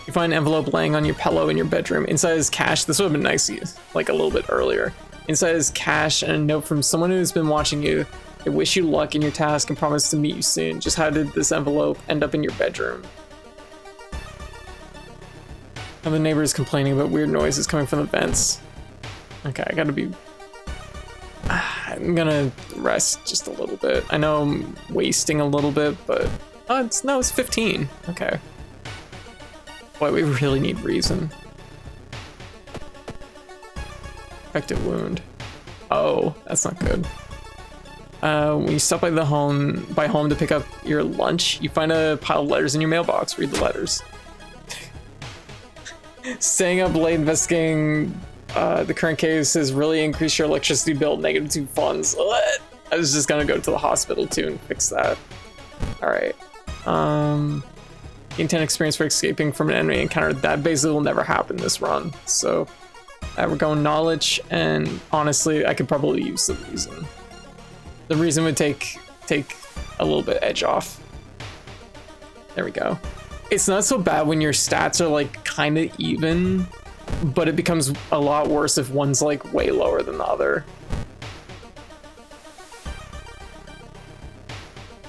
[SPEAKER 1] You find an envelope laying on your pillow in your bedroom. Inside is cash. This would have been nice, like a little bit earlier. Inside is cash and a note from someone who's been watching you. They wish you luck in your task and promise to meet you soon. Just how did this envelope end up in your bedroom? And the neighbor is complaining about weird noises coming from the vents. Okay, I gotta be... I'm gonna rest just a little bit. I know I'm wasting a little bit, but... it's 15. Okay. Boy, we really need reason. Infected wound. Oh, that's not good. When you stop by home to pick up your lunch, you find a pile of letters in your mailbox. Read the letters. Staying up late investigating the current case has really increased your electricity bill, -2 funds. What? I was just gonna go to the hospital too and fix that. Alright. Gain 10 experience for escaping from an enemy encounter. That basically will never happen this run. So we're going knowledge, and honestly, I could probably use the reason. The reason would take a little bit edge off. There we go. It's not so bad when your stats are like kind of even, but it becomes a lot worse if one's like way lower than the other.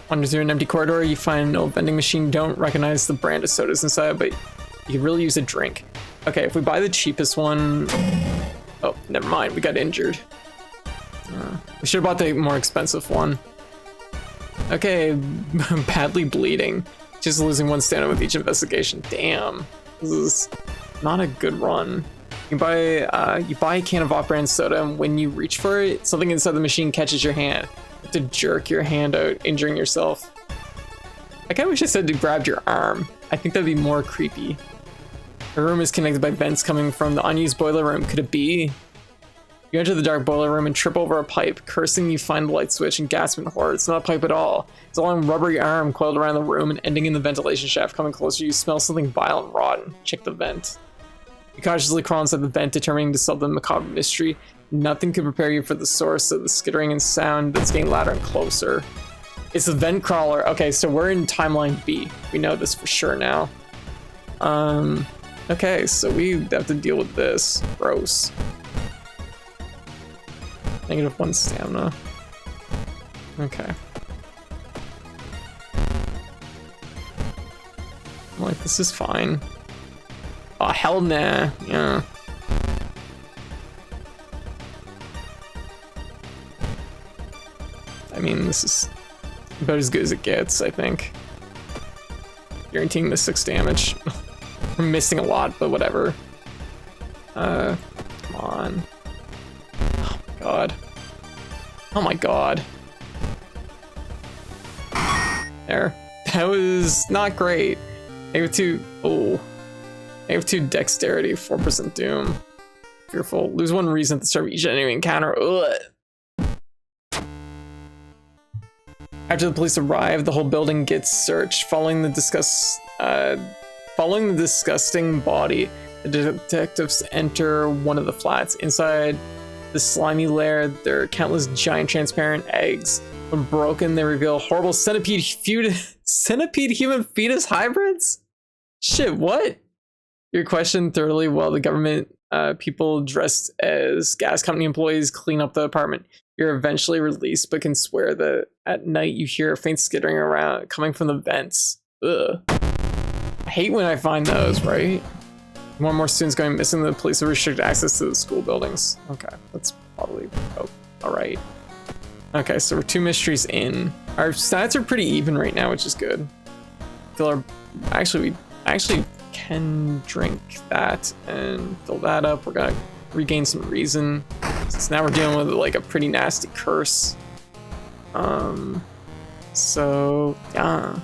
[SPEAKER 1] Wander through an empty corridor, you find an old vending machine. You don't recognize the brand of sodas inside, but you could really use a drink. Okay, if we buy the cheapest one... Oh, never mind, we got injured. We should have bought the more expensive one. Okay, badly bleeding. Just losing 1 stamina with each investigation. Damn. This is not a good run. You buy a can of off-brand soda, and when you reach for it, something inside the machine catches your hand. You have to jerk your hand out, injuring yourself. I kinda wish I said to grab your arm. I think that'd be more creepy. The room is connected by vents coming from the unused boiler room. Could it be? You enter the dark boiler room and trip over a pipe. Cursing, you find the light switch and gasp in horror. It's not a pipe at all. It's a long rubbery arm coiled around the room and ending in the ventilation shaft. Coming closer, you smell something vile and rotten. Check the vent. You cautiously crawl inside the vent, determining to solve the macabre mystery. Nothing could prepare you for the source of the skittering and sound that's getting louder and closer. It's the vent crawler. Okay, so we're in timeline B. We know this for sure now. Okay, so we have to deal with this. Gross. -1 stamina. Okay. I'm like, this is fine. Oh, hell nah. Yeah. I mean, this is about as good as it gets, I think. Guaranteeing the 6 damage. We're missing a lot, but whatever. Come on. Oh my god. Oh my god. There. That was not great. -2. Oh. -2 dexterity, 4% doom. Fearful. Lose 1 reason at the start of each enemy encounter. Ugh. After the police arrive, the whole building gets searched. Following the disgusting body, the detectives enter one of the flats. Inside the slimy lair, there are countless giant transparent eggs. When broken, they reveal horrible centipede human fetus hybrids? Shit, what? You're questioned thoroughly while the government people dressed as gas company employees clean up the apartment. You're eventually released, but can swear that at night you hear a faint skittering around coming from the vents. Ugh. I hate when I find those, right? More and more students going missing. The police have restricted access to the school buildings. Okay, that's probably all right. Okay, so we're 2 mysteries in. Our stats are pretty even right now, which is good. We actually can drink that and fill that up. We're gonna regain some reason. Since now we're dealing with like a pretty nasty curse. So yeah.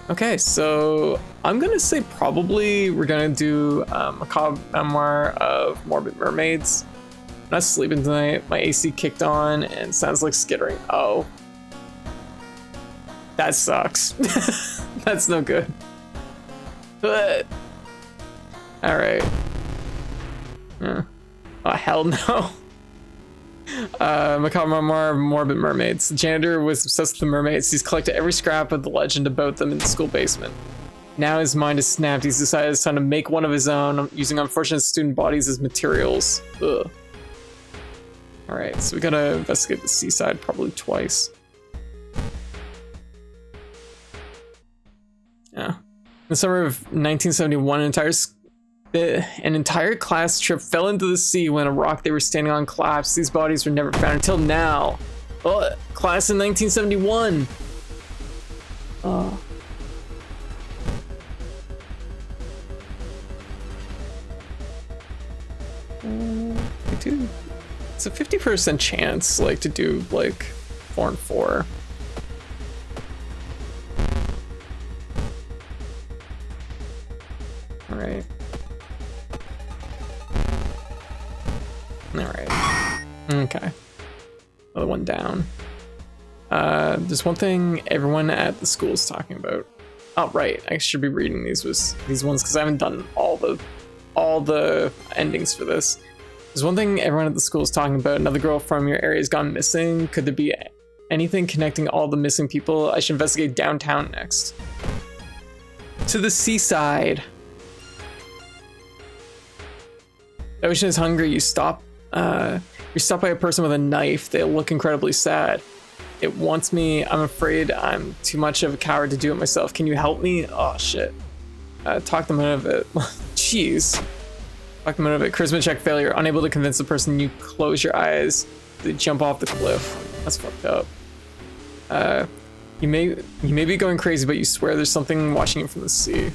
[SPEAKER 1] Okay, so I'm gonna say probably we're gonna do Macabre Memoir of Morbid Mermaids. I'm not sleeping tonight. My AC kicked on and sounds like skittering. Oh. That sucks. That's no good. But alright. Yeah. Oh, hell no. Macabre Memoir of Morbid Mermaids. The janitor was obsessed with the mermaids. He's collected every scrap of the legend about them in the school basement. Now his mind is snapped. He's decided it's time to make one of his own, using unfortunate student bodies as materials. Ugh. Alright, so we gotta investigate the seaside probably twice. Yeah. In the summer of 1971, an entire class trip fell into the sea when a rock they were standing on collapsed. These bodies were never found until now. Oh, class in 1971. Oh. Dude, it's a 50% chance, like, to do like 4 and 4. All right. Alright. Okay. Another one down. There's one thing everyone at the school is talking about. Oh, right. I should be reading these ones because I haven't done all the endings for this. There's one thing everyone at the school is talking about. Another girl from your area has gone missing. Could there be anything connecting all the missing people? I should investigate downtown next. To the seaside. The ocean is hungry. You're stopped by a person with a knife. They look incredibly sad. It wants me. I'm afraid I'm too much of a coward to do it myself. Can you help me? Oh shit. Talk them out of it. Jeez. Talk them out of it. Charisma check failure. Unable to convince the person. You close your eyes. They jump off the cliff. That's fucked up. You may be going crazy, but you swear there's something watching you from the sea.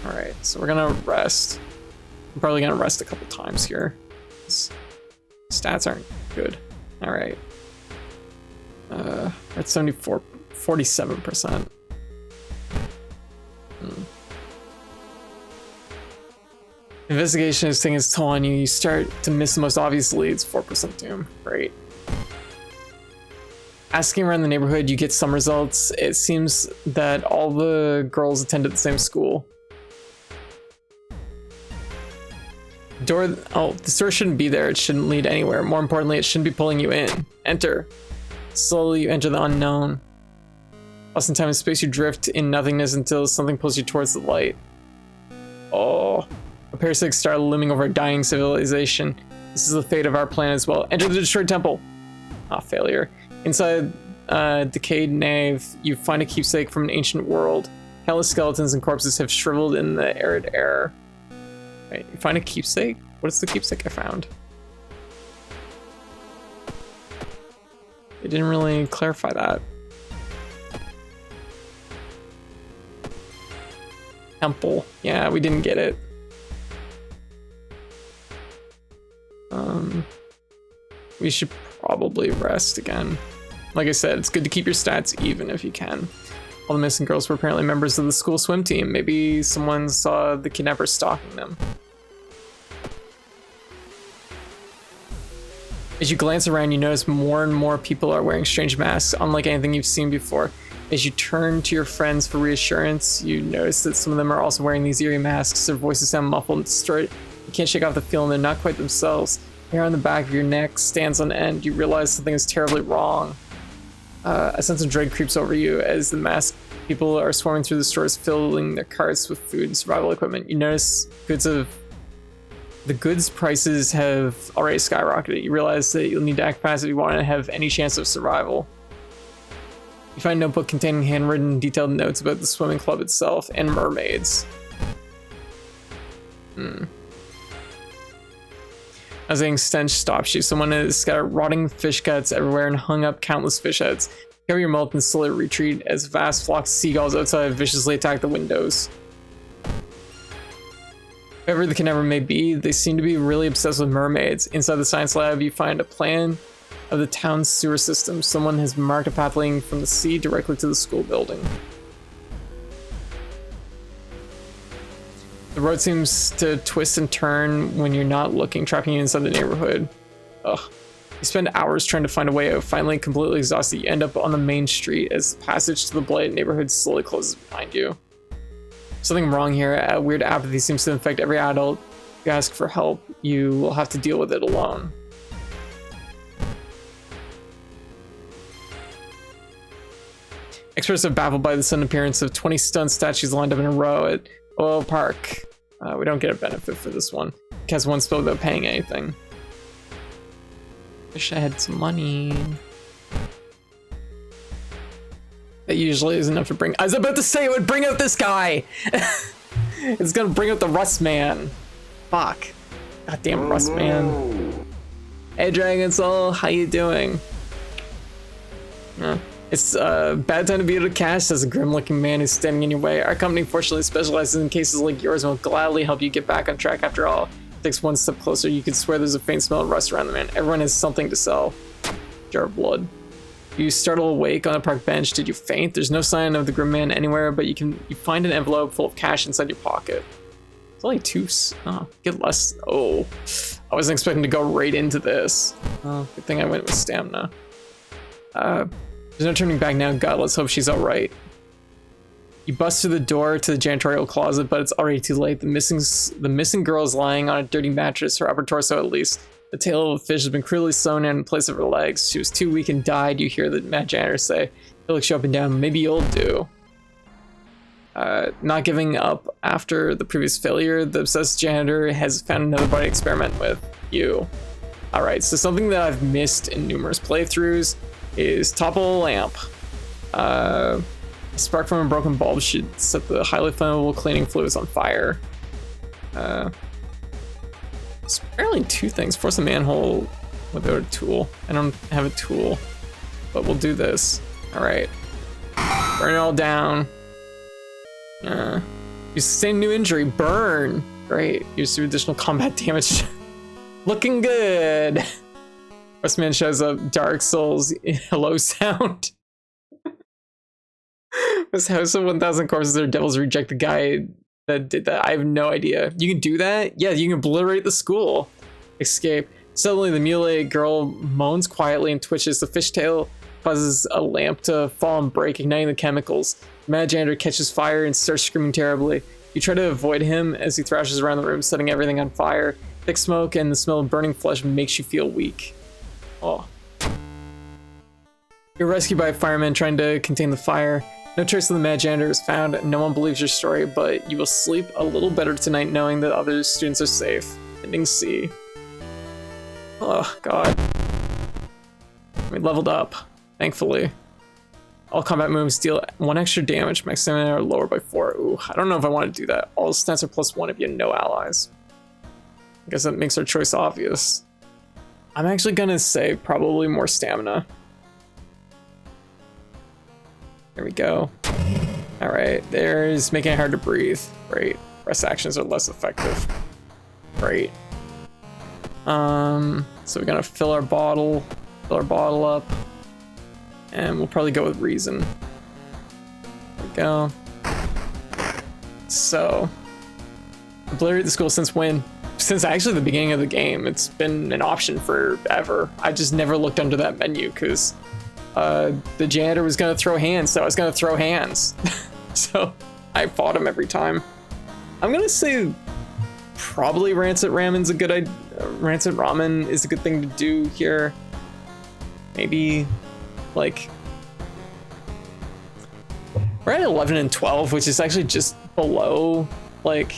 [SPEAKER 1] Alright, so we're gonna rest. I'm probably gonna rest a couple times here. Stats aren't good. Alright. We're at 47%. Investigation is taking its toll on you. You start to miss the most obvious leads. 4% doom. Great. Asking around the neighborhood, you get some results. It seems that all the girls attended the same school. The door shouldn't be there. It shouldn't lead anywhere. More importantly, it shouldn't be pulling you in. Enter. Slowly, you enter the unknown. Lost in time and space, you drift in nothingness until something pulls you towards the light. Oh. A parasitic star looming over a dying civilization. This is the fate of our planet as well. Enter the destroyed temple. Ah, failure. Inside a decayed nave, you find a keepsake from an ancient world. Countless skeletons and corpses have shriveled in the arid air. Right, you find a keepsake? What is the keepsake I found? They didn't really clarify that. Temple. Yeah, we didn't get it. We should probably rest again. Like I said, it's good to keep your stats even if you can. All the missing girls were apparently members of the school swim team. Maybe someone saw the kidnappers stalking them. As you glance around, you notice more and more people are wearing strange masks, unlike anything you've seen before. As you turn to your friends for reassurance, you notice that some of them are also wearing these eerie masks. Their voices sound muffled and distorted. You can't shake off the feeling they're not quite themselves. Hair on the back of your neck stands on end. You realize something is terribly wrong. A sense of dread creeps over you as the masked people are swarming through the stores, filling their carts with food and survival equipment. You notice the goods prices have already skyrocketed. You realize that you'll need to act fast if you want to have any chance of survival. You find a notebook containing handwritten, detailed notes about the swimming club itself and mermaids. As an stench stops you, someone has scattered rotting fish guts everywhere and hung up countless fish heads. Cover your mouth and slowly retreat as vast flocks of seagulls outside viciously attack the windows. Whoever the kidnapper may be, they seem to be really obsessed with mermaids. Inside the science lab, you find a plan of the town's sewer system. Someone has marked a path leading from the sea directly to the school building. The road seems to twist and turn when you're not looking, trapping you inside the neighborhood. Ugh. You spend hours trying to find a way out. Finally, completely exhausted, you end up on the main street as the passage to the blighted neighborhood slowly closes behind you. Something wrong here. A weird apathy seems to infect every adult. If you ask for help, you will have to deal with it alone. Experts are baffled by the sudden appearance of 20 stone statues lined up in a row at Oil Park. We don't get a benefit for this one. Cast one spell without paying anything. Wish I had some money. That usually is enough to bring. I was about to say it would bring out this guy. It's gonna bring out the Rust Man. Fuck. Goddamn Rust Man. Hey Dragon Soul, how you doing? It's a bad time to be able to cast as a grim-looking man who's standing in your way. Our company fortunately specializes in cases like yours and will gladly help you get back on track. After all, it takes one step closer. You could swear there's a faint smell of rust around the man. Everyone has something to sell. Jar of blood. You startle awake on a park bench. Did you faint? There's no sign of the grim man anywhere, but you find an envelope full of cash inside your pocket. It's only two. Oh, get less. Oh, I wasn't expecting to go right into this. Oh, good thing I went with stamina. There's no turning back now. God, let's hope she's all right. You bust through the door to the janitorial closet, but it's already too late. The missing girl is lying on a dirty mattress, her upper torso at least. The tail of a fish has been cruelly sewn in place of her legs. She was too weak and died, you hear the mad janitor say. He looks you up and down. Maybe you'll do. Not giving up after the previous failure, the obsessed janitor has found another body to experiment with. You. Alright, so something that I've missed in numerous playthroughs is topple a lamp. A spark from a broken bulb should set the highly flammable cleaning fluids on fire. It's apparently two things. Force a manhole without a tool. I don't have a tool, but we'll do this. All right, burn it all down. You sustain new injury. Burn. Great. You receive additional combat damage. Looking good. Westman shows up. Dark Souls. Hello sound. This house of 1,000 corpses or devils reject the guy that did that. I have no idea. You can do that? Yeah, you can obliterate the school. Escape. Suddenly, the mutilated girl moans quietly and twitches. The fishtail causes a lamp to fall and break, igniting the chemicals. The mad janitor catches fire and starts screaming terribly. You try to avoid him as he thrashes around the room, setting everything on fire. Thick smoke and the smell of burning flesh makes you feel weak. Oh. You're rescued by a fireman trying to contain the fire. No trace of the mad janitor is found. No one believes your story, but you will sleep a little better tonight knowing that other students are safe. Ending C. Oh, God. We leveled up, thankfully. All combat moves deal 1 extra damage. Max stamina are lower by 4. Ooh, I don't know if I want to do that. All stats are +1 if you have no allies. I guess that makes our choice obvious. I'm actually gonna say probably more stamina. There we go. All right, there's making it hard to breathe. Great. Rest actions are less effective. Great. So we're gonna fill our bottle up, and we'll probably go with reason. There we go. So, obliterate the school since when? Since actually the beginning of the game. It's been an option forever. I just never looked under that menu because the janitor was gonna throw hands, so I was gonna throw hands. So I fought him every time. I'm gonna say probably rancid ramen's a good idea. Rancid ramen is a good thing to do here. Maybe like we're at 11 and 12, which is actually just below, like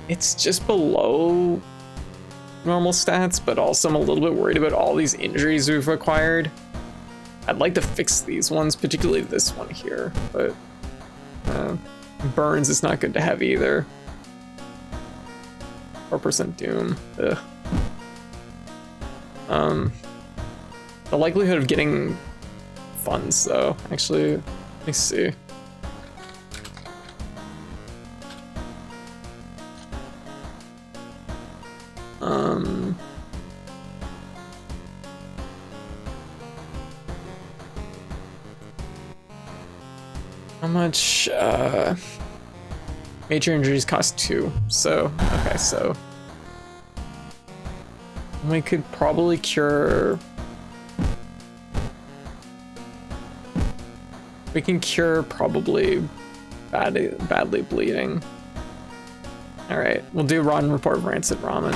[SPEAKER 1] it's just below normal stats, but also I'm a little bit worried about all these injuries we've acquired. I'd like to fix these ones, particularly this one here, but burns is not good to have either. 4% doom. Ugh. The likelihood of getting funds though, actually, let me see. How much, major injuries cost 2, so, okay, so we could probably cure, we can cure probably badly bleeding. All right, we'll do Rotten Report of Rancid Ramen.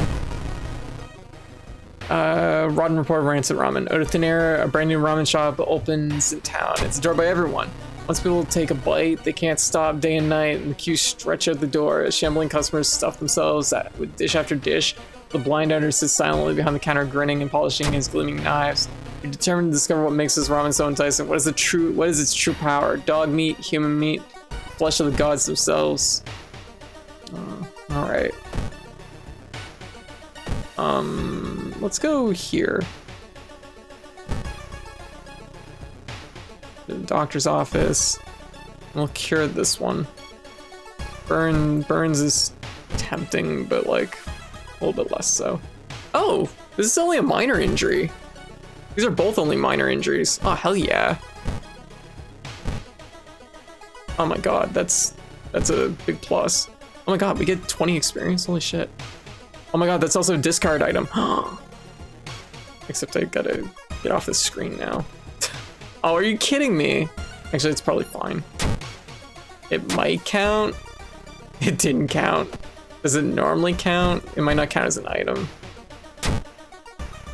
[SPEAKER 1] Rotten Report of Rancid Ramen. Out of thin air, a brand new ramen shop opens in town. It's adored by everyone. Once people take a bite, they can't stop day and night, and the queues stretch out the door as shambling customers stuff themselves with dish after dish. The blind owner sits silently behind the counter, grinning and polishing his gleaming knives. You're determined to discover what makes this ramen so enticing. What is its true power? Dog meat, human meat, flesh of the gods themselves. All right. Let's go here. The doctor's office. We'll cure this one. Burns is tempting, but like a little bit less so. Oh, this is only a minor injury. These are both only minor injuries. Oh, hell yeah. Oh my god, that's a big plus. Oh my god, we get 20 experience, holy shit. Oh my god, that's also a discard item. Except I gotta get off this screen now. Oh, are you kidding me? Actually, it's probably fine. It might count. It didn't count. Does it normally count? It might not count as an item.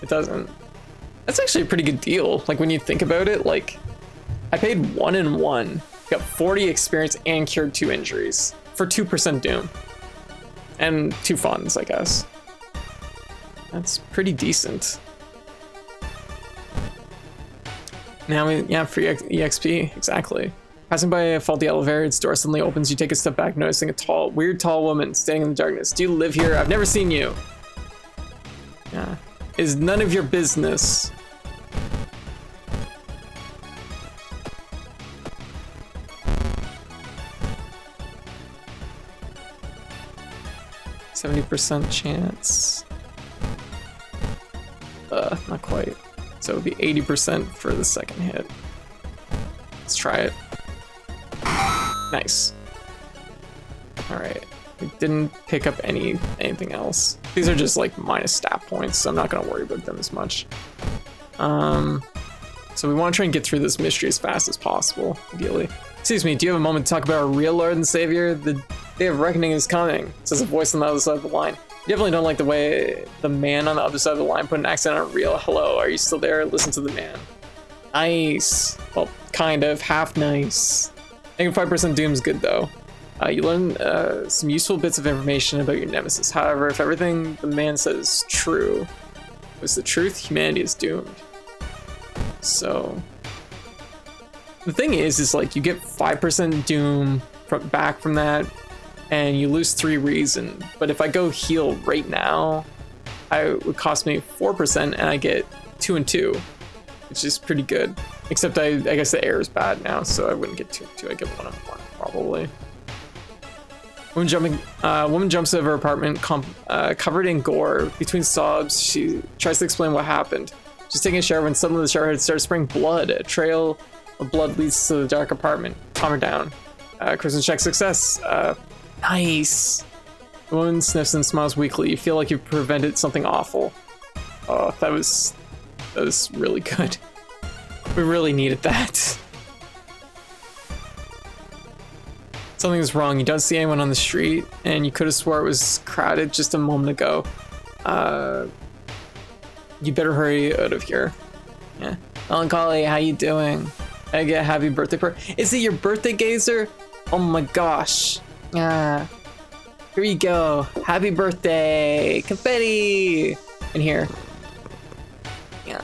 [SPEAKER 1] It doesn't. That's actually a pretty good deal. Like when you think about it, like I paid 1 and 1, got 40 experience and cured 2 injuries for 2% doom. And 2 funds, I guess. That's pretty decent. Now, yeah, free EXP, exactly. Passing by a faulty elevator, its door suddenly opens. You take a step back, noticing a weird tall woman standing in the darkness. Do you live here? I've never seen you. Yeah, is none of your business. 70% chance. Not quite. So it would be 80% for the second hit. Let's try it. Nice. All right. We didn't pick up anything else. These are just like minus stat points, so I'm not gonna worry about them as much. So we want to try and get through this mystery as fast as possible, ideally. Excuse me, do you have a moment to talk about our real Lord and Savior? The day of reckoning is coming, says a voice on the other side of the line. You definitely don't like the way the man on the other side of the line put an accent on real. Hello, are you still there? Listen to the man. Nice. Well, kind of, half nice. Negative 5% doom's good though. You learn some useful bits of information about your nemesis. However, if everything the man says is true, was the truth, humanity is doomed. So the thing is like you get 5% doom back from that, and you lose 3 reason. But if I go heal right now, it would cost me 4%, and I get 2 and 2, which is pretty good. Except I guess the air is bad now, so I wouldn't get 2 and 2. I get 1 and 1 probably. Woman jumps out of her apartment, covered in gore. Between sobs, she tries to explain what happened. She's taking a shower when suddenly the shower head starts spraying blood. A trail of blood leads to the dark apartment. Calm her down. Kristen check success. Nice. The woman sniffs and smiles weakly. You feel like you've prevented something awful. Oh, that was really good. We really needed that. Something's wrong. You don't see anyone on the street, and you could have swore it was crowded just a moment ago. You better hurry out of here. Yeah. Melancholy, how you doing? I get happy birthday Is it your birthday, Gazer? Oh my gosh. Here you go. Happy birthday. Confetti. In here. Yeah.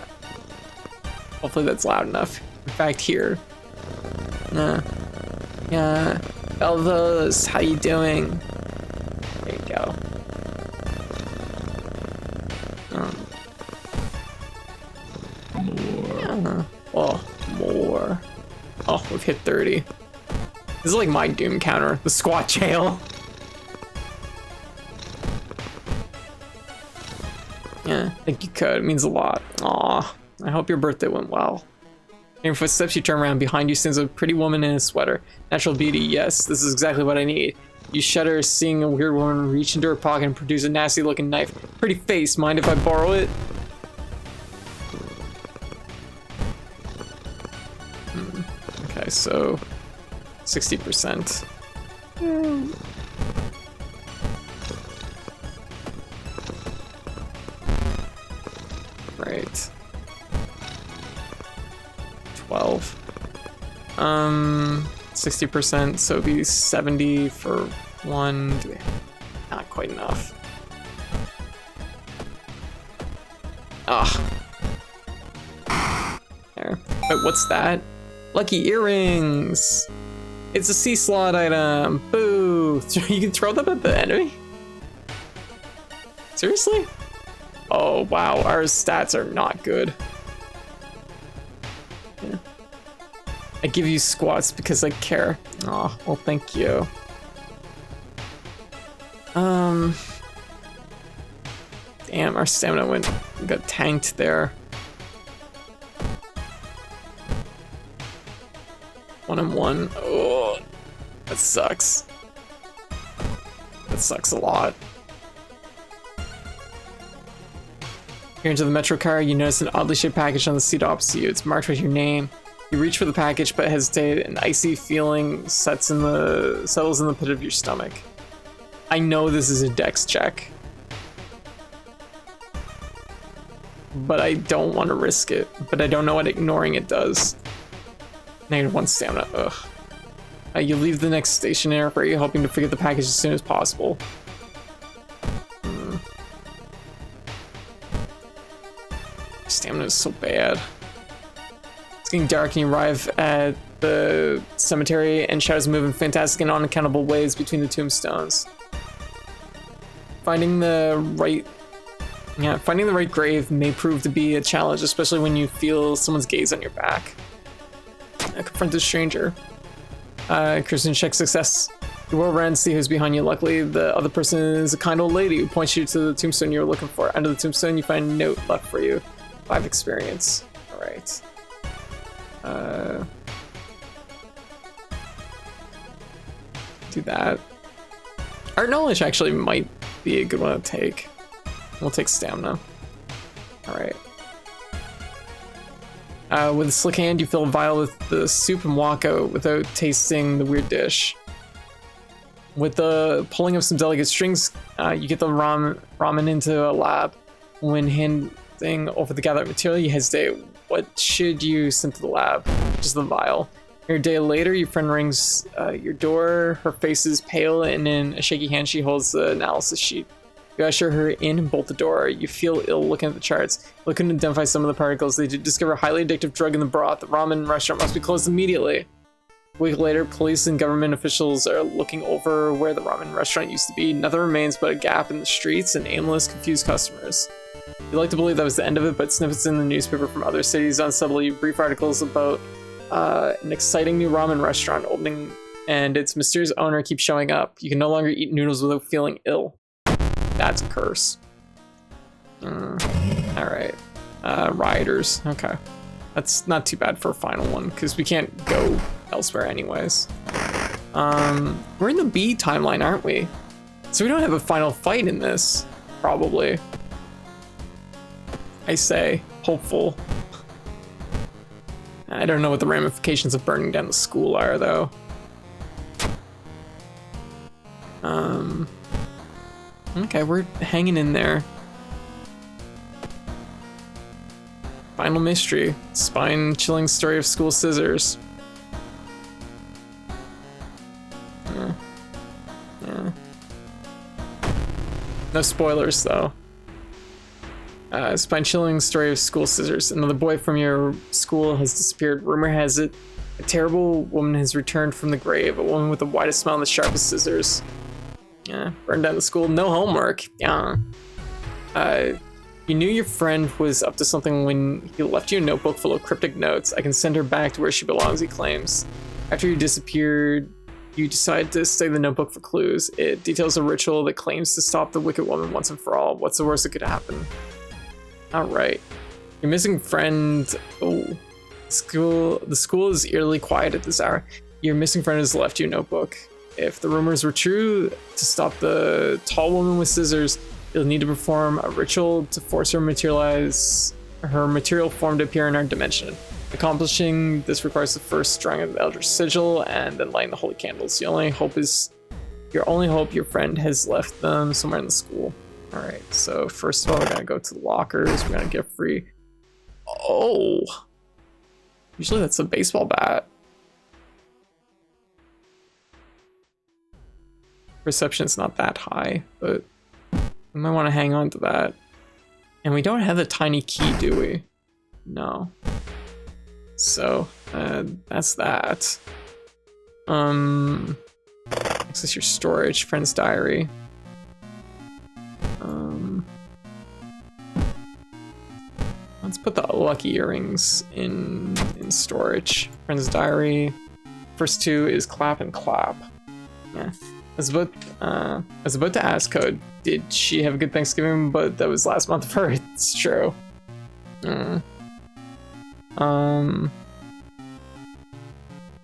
[SPEAKER 1] Hopefully that's loud enough. In fact, here. Yeah. Elvos, how you doing? There you go. More. Oh, more. Oh, we've hit 30. This is like my doom counter, the squat jail. Yeah, I think you could. It means a lot. Aw, I hope your birthday went well. In your footsteps, you turn around. Behind you stands a pretty woman in a sweater. Natural beauty, yes, this is exactly what I need. You shudder, seeing a weird woman reach into her pocket and produce a nasty-looking knife. Pretty face, mind if I borrow it? Okay, so 60%. Right. 12. 60%, so it'd be 70 for 1. Not quite enough. There. Wait, what's that? Lucky earrings! It's a sea slot item! Boo! You can throw them at the enemy? Seriously? Oh wow, our stats are not good. Yeah. I give you squats because I care. Oh, well thank you. Damn, our stamina got tanked there. 1 and 1. Oh, that sucks. That sucks a lot. Here into the metro car, you notice an oddly shaped package on the seat opposite you. It's marked with your name. You reach for the package, but hesitate. An icy feeling settles in the pit of your stomach. I know this is a dex check, but I don't want to risk it. But I don't know what ignoring it does. -1 stamina. Ugh. You leave the next station area, hoping to forget the package as soon as possible. Stamina is so bad. It's getting dark and you arrive at the cemetery, and shadows move in fantastic and unaccountable ways between the tombstones. Finding the right grave may prove to be a challenge, especially when you feel someone's gaze on your back. Confront a stranger. Kristen check success. You whirl around and see who's behind you. Luckily, the other person is a kind old lady who points you to the tombstone you were looking for. Under the tombstone, you find a note left for you. 5 experience. All right. Do that. Art knowledge actually might be a good one to take. We'll take stamina. All right. With a slick hand, you fill a vial with the soup and walk out without tasting the weird dish. With the pulling of some delicate strings, you get the ramen into a lab. When handing over the gathered material, you hesitate. What should you send to the lab? Just the vial. A day later, your friend rings your door. Her face is pale, and in a shaky hand, she holds the analysis sheet. You usher her in and bolt the door. You feel ill looking at the charts. Looking to identify some of the particles, they discover a highly addictive drug in the broth. The ramen restaurant must be closed immediately. A week later, police and government officials are looking over where the ramen restaurant used to be. Nothing remains but a gap in the streets and aimless, confused customers. You like to believe that was the end of it, but snippets in the newspaper from other cities unsubtly brief articles about an exciting new ramen restaurant opening, and its mysterious owner keeps showing up. You can no longer eat noodles without feeling ill. That's a curse. Alright. Rioters. Okay. That's not too bad for a final one, because we can't go elsewhere anyways. We're in the B timeline, aren't we? So we don't have a final fight in this, probably. I say, hopeful. I don't know what the ramifications of burning down the school are, though. Okay, we're hanging in there. Final mystery. Spine-chilling story of school scissors. Yeah. No spoilers, though. Spine-chilling story of school scissors. Another boy from your school has disappeared. Rumor has it a terrible woman has returned from the grave. A woman with the widest smile and the sharpest scissors. Yeah, burned down the school. No homework. Yeah. You knew your friend was up to something when he left you a notebook full of cryptic notes. I can send her back to where she belongs, he claims. After you disappeared, you decide to study the notebook for clues. It details a ritual that claims to stop the wicked woman once and for all. What's the worst that could happen? Alright. Your missing friend... Oh. The school is eerily quiet at this hour. Your missing friend has left you a notebook. If the rumors were true, to stop the tall woman with scissors, you'll need to perform a ritual to force her material form to appear in our dimension. Accomplishing this requires the first drawing of the Eldritch Sigil and then lighting the holy candles. Your only hope your friend has left them somewhere in the school. Alright, so first of all, we're gonna go to the lockers. We're gonna get free. Oh! Usually that's a baseball bat. Perception's not that high, but we might want to hang on to that. And we don't have the tiny key, do we? No. So, that's that. Access your storage, friend's diary. Let's put the lucky earrings in storage. Friend's diary. First two is clap and clap. Yeah. I was about to ask Code, did she have a good Thanksgiving? But that was last month for her. It's true.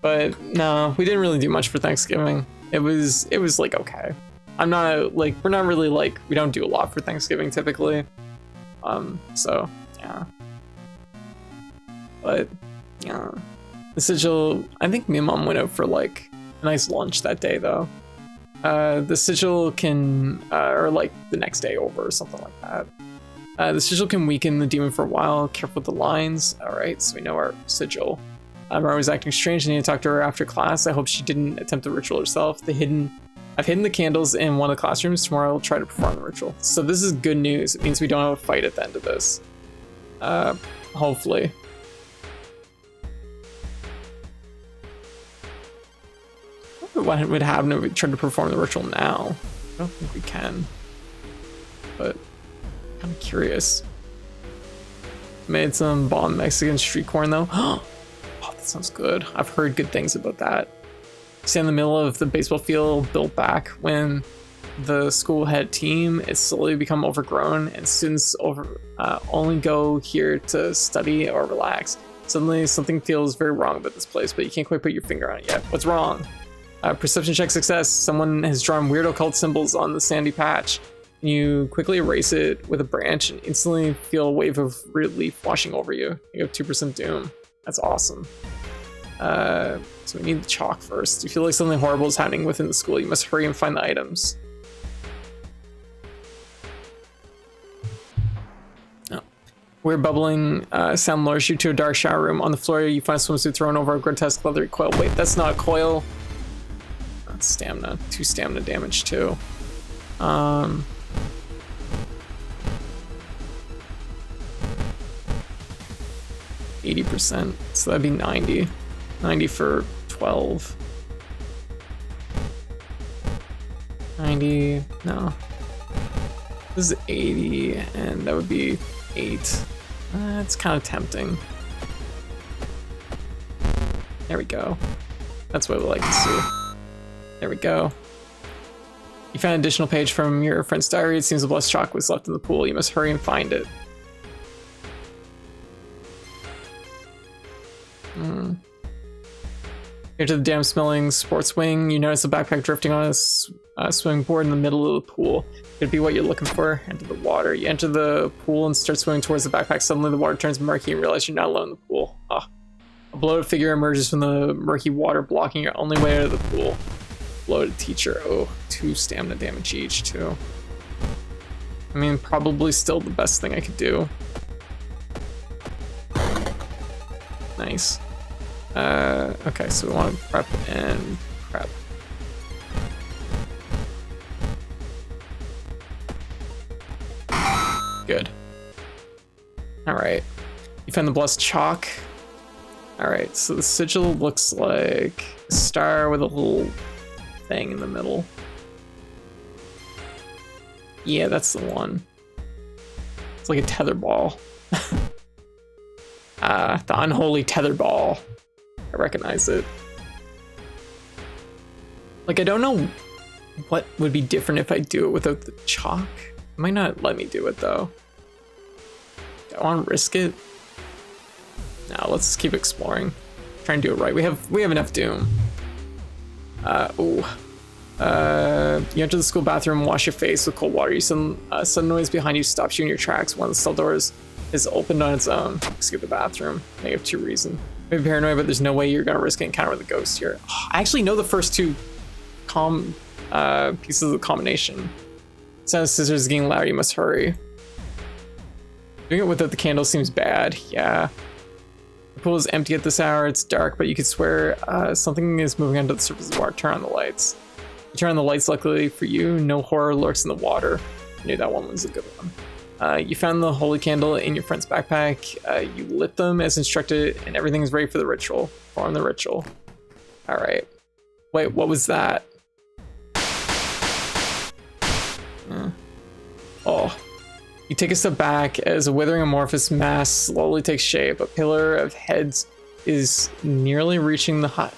[SPEAKER 1] But no, we didn't really do much for Thanksgiving. It was like okay. I'm not like we're not really like we don't do a lot for Thanksgiving typically. So yeah. But yeah, the sigil. I think me and Mom went out for like a nice lunch that day though. The sigil can, or like the next day over or something like that. The sigil can weaken the demon for a while. Careful with the lines. All right, so we know our sigil. Mara was acting strange. I need to talk to her after class. I hope she didn't attempt the ritual herself. I've hidden the candles in one of the classrooms. Tomorrow I'll try to perform the ritual. So this is good news. It means we don't have a fight at the end of this. Hopefully. What would happen if we tried to perform the ritual now? I don't think we can. But I'm kind of curious. Made some bomb Mexican street corn though. Oh, that sounds good. I've heard good things about that. Stand in the middle of the baseball field built back when the school had team. It's slowly become overgrown, and students only go here to study or relax. Suddenly, something feels very wrong about this place, but you can't quite put your finger on it yet. What's wrong? Perception check success. Someone has drawn weird occult symbols on the sandy patch. You quickly erase it with a branch and instantly feel a wave of relief washing over you. You have 2% doom. That's awesome. So we need the chalk first. You feel like something horrible is happening within the school. You must hurry and find the items. Oh. Weird bubbling sound lures you to a dark shower room. On the floor, you find a swimsuit thrown over a grotesque leathery coil. Wait, that's not a coil. That's stamina. 2 stamina damage too. 80%, so that'd be 90. 90 for 12. 90, no. This is 80, and that would be 8. It's kind of tempting. There we go. That's what we like to see. There we go. You found an additional page from your friend's diary. It seems the blessed chalk was left in the pool. You must hurry and find it. Here to the damn smelling sports wing, you notice a backpack drifting on a swimming board in the middle of the pool. Could be what you're looking for. Enter the water. You enter the pool and start swimming towards the backpack. Suddenly the water turns murky and you realize you're not alone in the pool. Ah. A bloated figure emerges from the murky water, blocking your only way out of the pool. Bloated teacher. Oh, 2 stamina damage each too. I mean, probably still the best thing I could do. Nice. Okay, so we want to prep and prep. Good. Alright. You found the blessed chalk. Alright, so the sigil looks like a star with a little thing in the middle. Yeah, that's the one. It's like a tether ball. The unholy tether ball. I recognize it. Like, I don't know what would be different if I do it without the chalk. It might not let me do it though. Do I want to risk it? No, let's keep exploring. Try and do it right. We have enough doom. You enter the school bathroom and wash your face with cold water. You sudden noise behind you stops you in your tracks. One of the cell doors is opened on its own. Skip the bathroom. May have 2 reasons. Maybe paranoid, but there's no way you're gonna risk an encounter with a ghost here. Oh, I actually know the first 2 pieces of the combination. Sound of scissors getting louder. You must hurry. Doing it without the candle seems bad. Yeah. The pool is empty at this hour. It's dark, but you could swear something is moving under the surface of the water. Turn on the lights. You turn on the lights. Luckily for you, no horror lurks in the water. I knew that one was a good one. You found the holy candle in your friend's backpack. You lit them as instructed, and everything is ready for the ritual. Perform the ritual. All right. Wait, what was that? Oh. You take a step back as a withering amorphous mass slowly takes shape. A pillar of heads is nearly reaching the high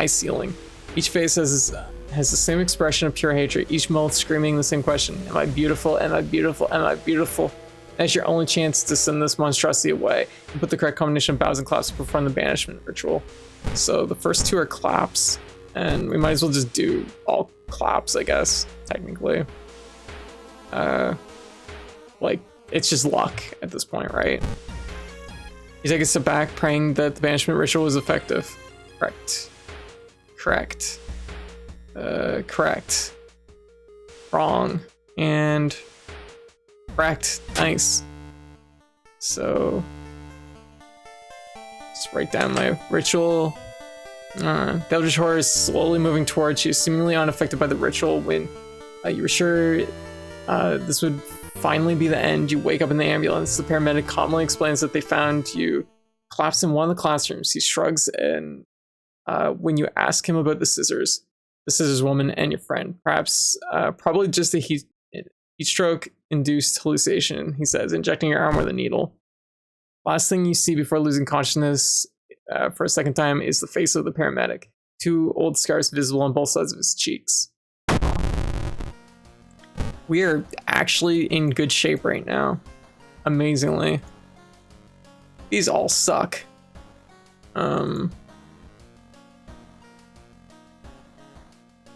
[SPEAKER 1] ceiling. Each face has the same expression of pure hatred, each mouth screaming the same question. Am I beautiful? Am I beautiful? Am I beautiful? That's your only chance to send this monstrosity away and put the correct combination of bows and claps to perform the banishment ritual. So the first 2 are claps, and we might as well just do all claps, I guess, technically. Like, it's just luck at this point, right? You take a step back, praying that the banishment ritual is effective. Correct. Correct. Correct. Wrong. And correct. Nice. So just write down my ritual. The Eldritch Horror is slowly moving towards you, seemingly unaffected by the ritual. When you were sure this would finally be the end, you wake up in the ambulance. The paramedic calmly explains that they found you collapsed in one of the classrooms. He shrugs, and when you ask him about the scissors woman and your friend, probably just a heat stroke induced hallucination, he says, injecting your arm with a needle. Last thing you see before losing consciousness for a second time is the face of the paramedic. 2 old scars visible on both sides of his cheeks. We are actually in good shape right now. Amazingly. These all suck.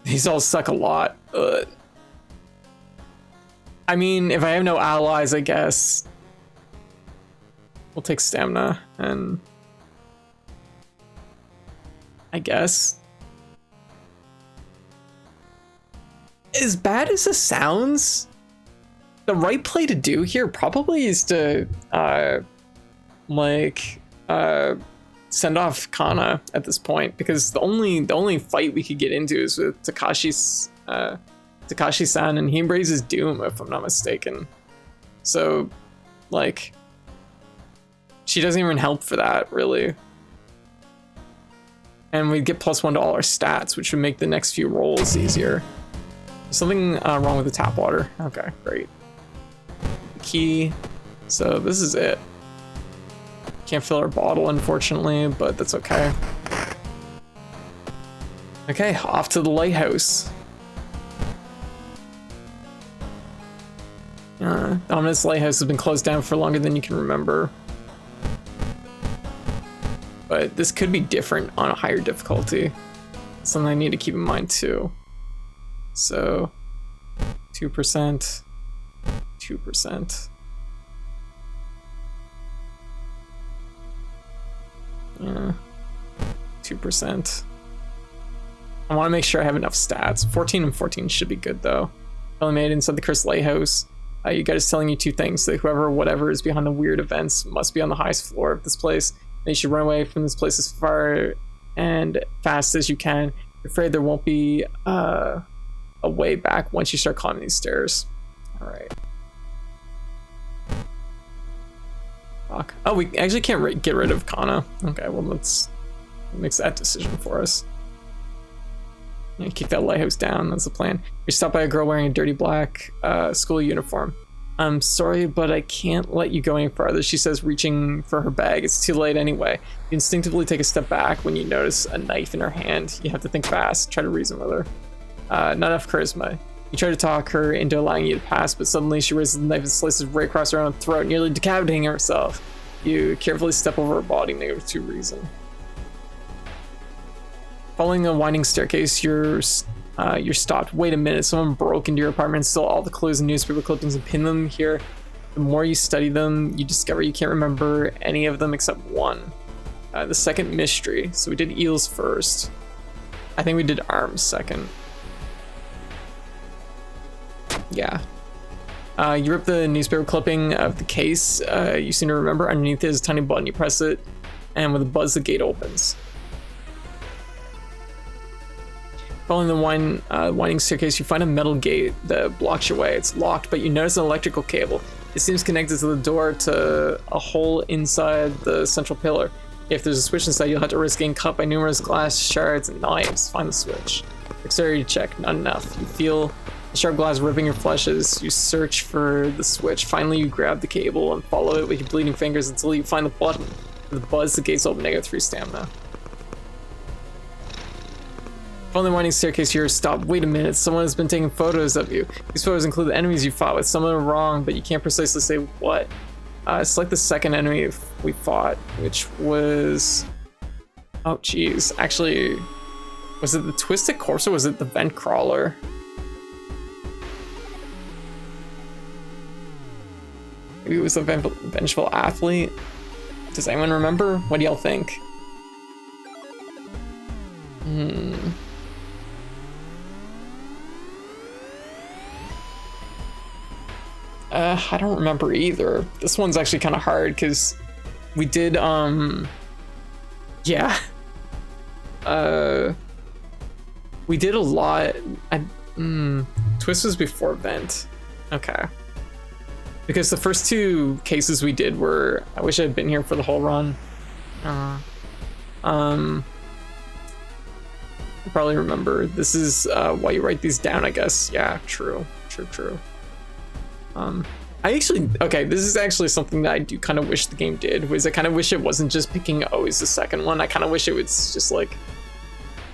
[SPEAKER 1] These all suck a lot. I mean, if I have no allies, I guess we'll take stamina, and I guess as bad as this sounds, the right play to do here probably is to send off Kana at this point, because the only fight we could get into is with Takashi-san, and he embraces Doom, if I'm not mistaken. So, like, she doesn't even help for that, really. And we get +1 to all our stats, which would make the next few rolls easier. Something wrong with the tap water. Okay, great. Key. So this is it. Can't fill our bottle, unfortunately, but that's okay. Okay, off to the lighthouse. Dominus Lighthouse has been closed down for longer than you can remember. But this could be different on a higher difficulty. Something I need to keep in mind too. So, 2%, 2%. Yeah, 2%. I want to make sure I have enough stats. 14 and 14 should be good though. Only made inside the cursed lighthouse. You guys is telling you 2 things: that whoever or whatever is behind the weird events must be on the highest floor of this place, and you should run away from this place as far and fast as you can. I'm afraid there won't be a way back once you start climbing these stairs. All right. Fuck. Oh, we actually can't get rid of Kana. Okay, well let's mix that decision for us. Yeah, kick that lighthouse down. That's the plan. You're stopped by a girl wearing a dirty black school uniform. I'm sorry, but I can't let you go any farther, she says, reaching for her bag. It's too late anyway. You instinctively take a step back when you notice a knife in her hand. You have to think fast, try to reason with her. Not enough charisma. You try to talk her into allowing you to pass, but suddenly she raises the knife and slices right across her own throat, nearly decapitating herself. You carefully step over her body, maybe to reason. Following a winding staircase, you're stopped. Wait a minute, someone broke into your apartment and stole all the clues and newspaper clippings and pinned them here. The more you study them, you discover you can't remember any of them except one. The second mystery. So we did eels first. I think we did arms second. Yeah. You rip the newspaper clipping of the case. You seem to remember underneath it is a tiny button. You press it, and with a buzz, the gate opens. Following the winding staircase, you find a metal gate that blocks your way. It's locked, but you notice an electrical cable. It seems connected to the door to a hole inside the central pillar. If there's a switch inside, you'll have to risk getting cut by numerous glass shards and knives. Find the switch. Dexterity check, not enough. You feel the sharp glass ripping your flesh as you search for the switch. Finally, you grab the cable and follow it with your bleeding fingers until you find the button. With the buzz, the gates open. -3 stamina. Following the winding staircase, you're stopped. Wait a minute, someone has been taking photos of you. These photos include the enemies you fought with. Some of them are wrong, but you can't precisely say what. Select the second enemy we fought, which was... Oh, geez. Actually, was it the Twisted Corpse or was it the Vent Crawler? Maybe it was the Vengeful Athlete? Does anyone remember? What do y'all think? I don't remember either. This one's actually kind of hard because we did, yeah. We did a lot. Twist was before Vent. Okay. Because the first 2 cases we did were, I wish I had been here for the whole run. I probably remember. This is why you write these down, I guess. Yeah, true. Okay, this is actually something that I do kind of wish the game did, was I kind of wish it wasn't just picking always the second one. I kind of wish it was just like,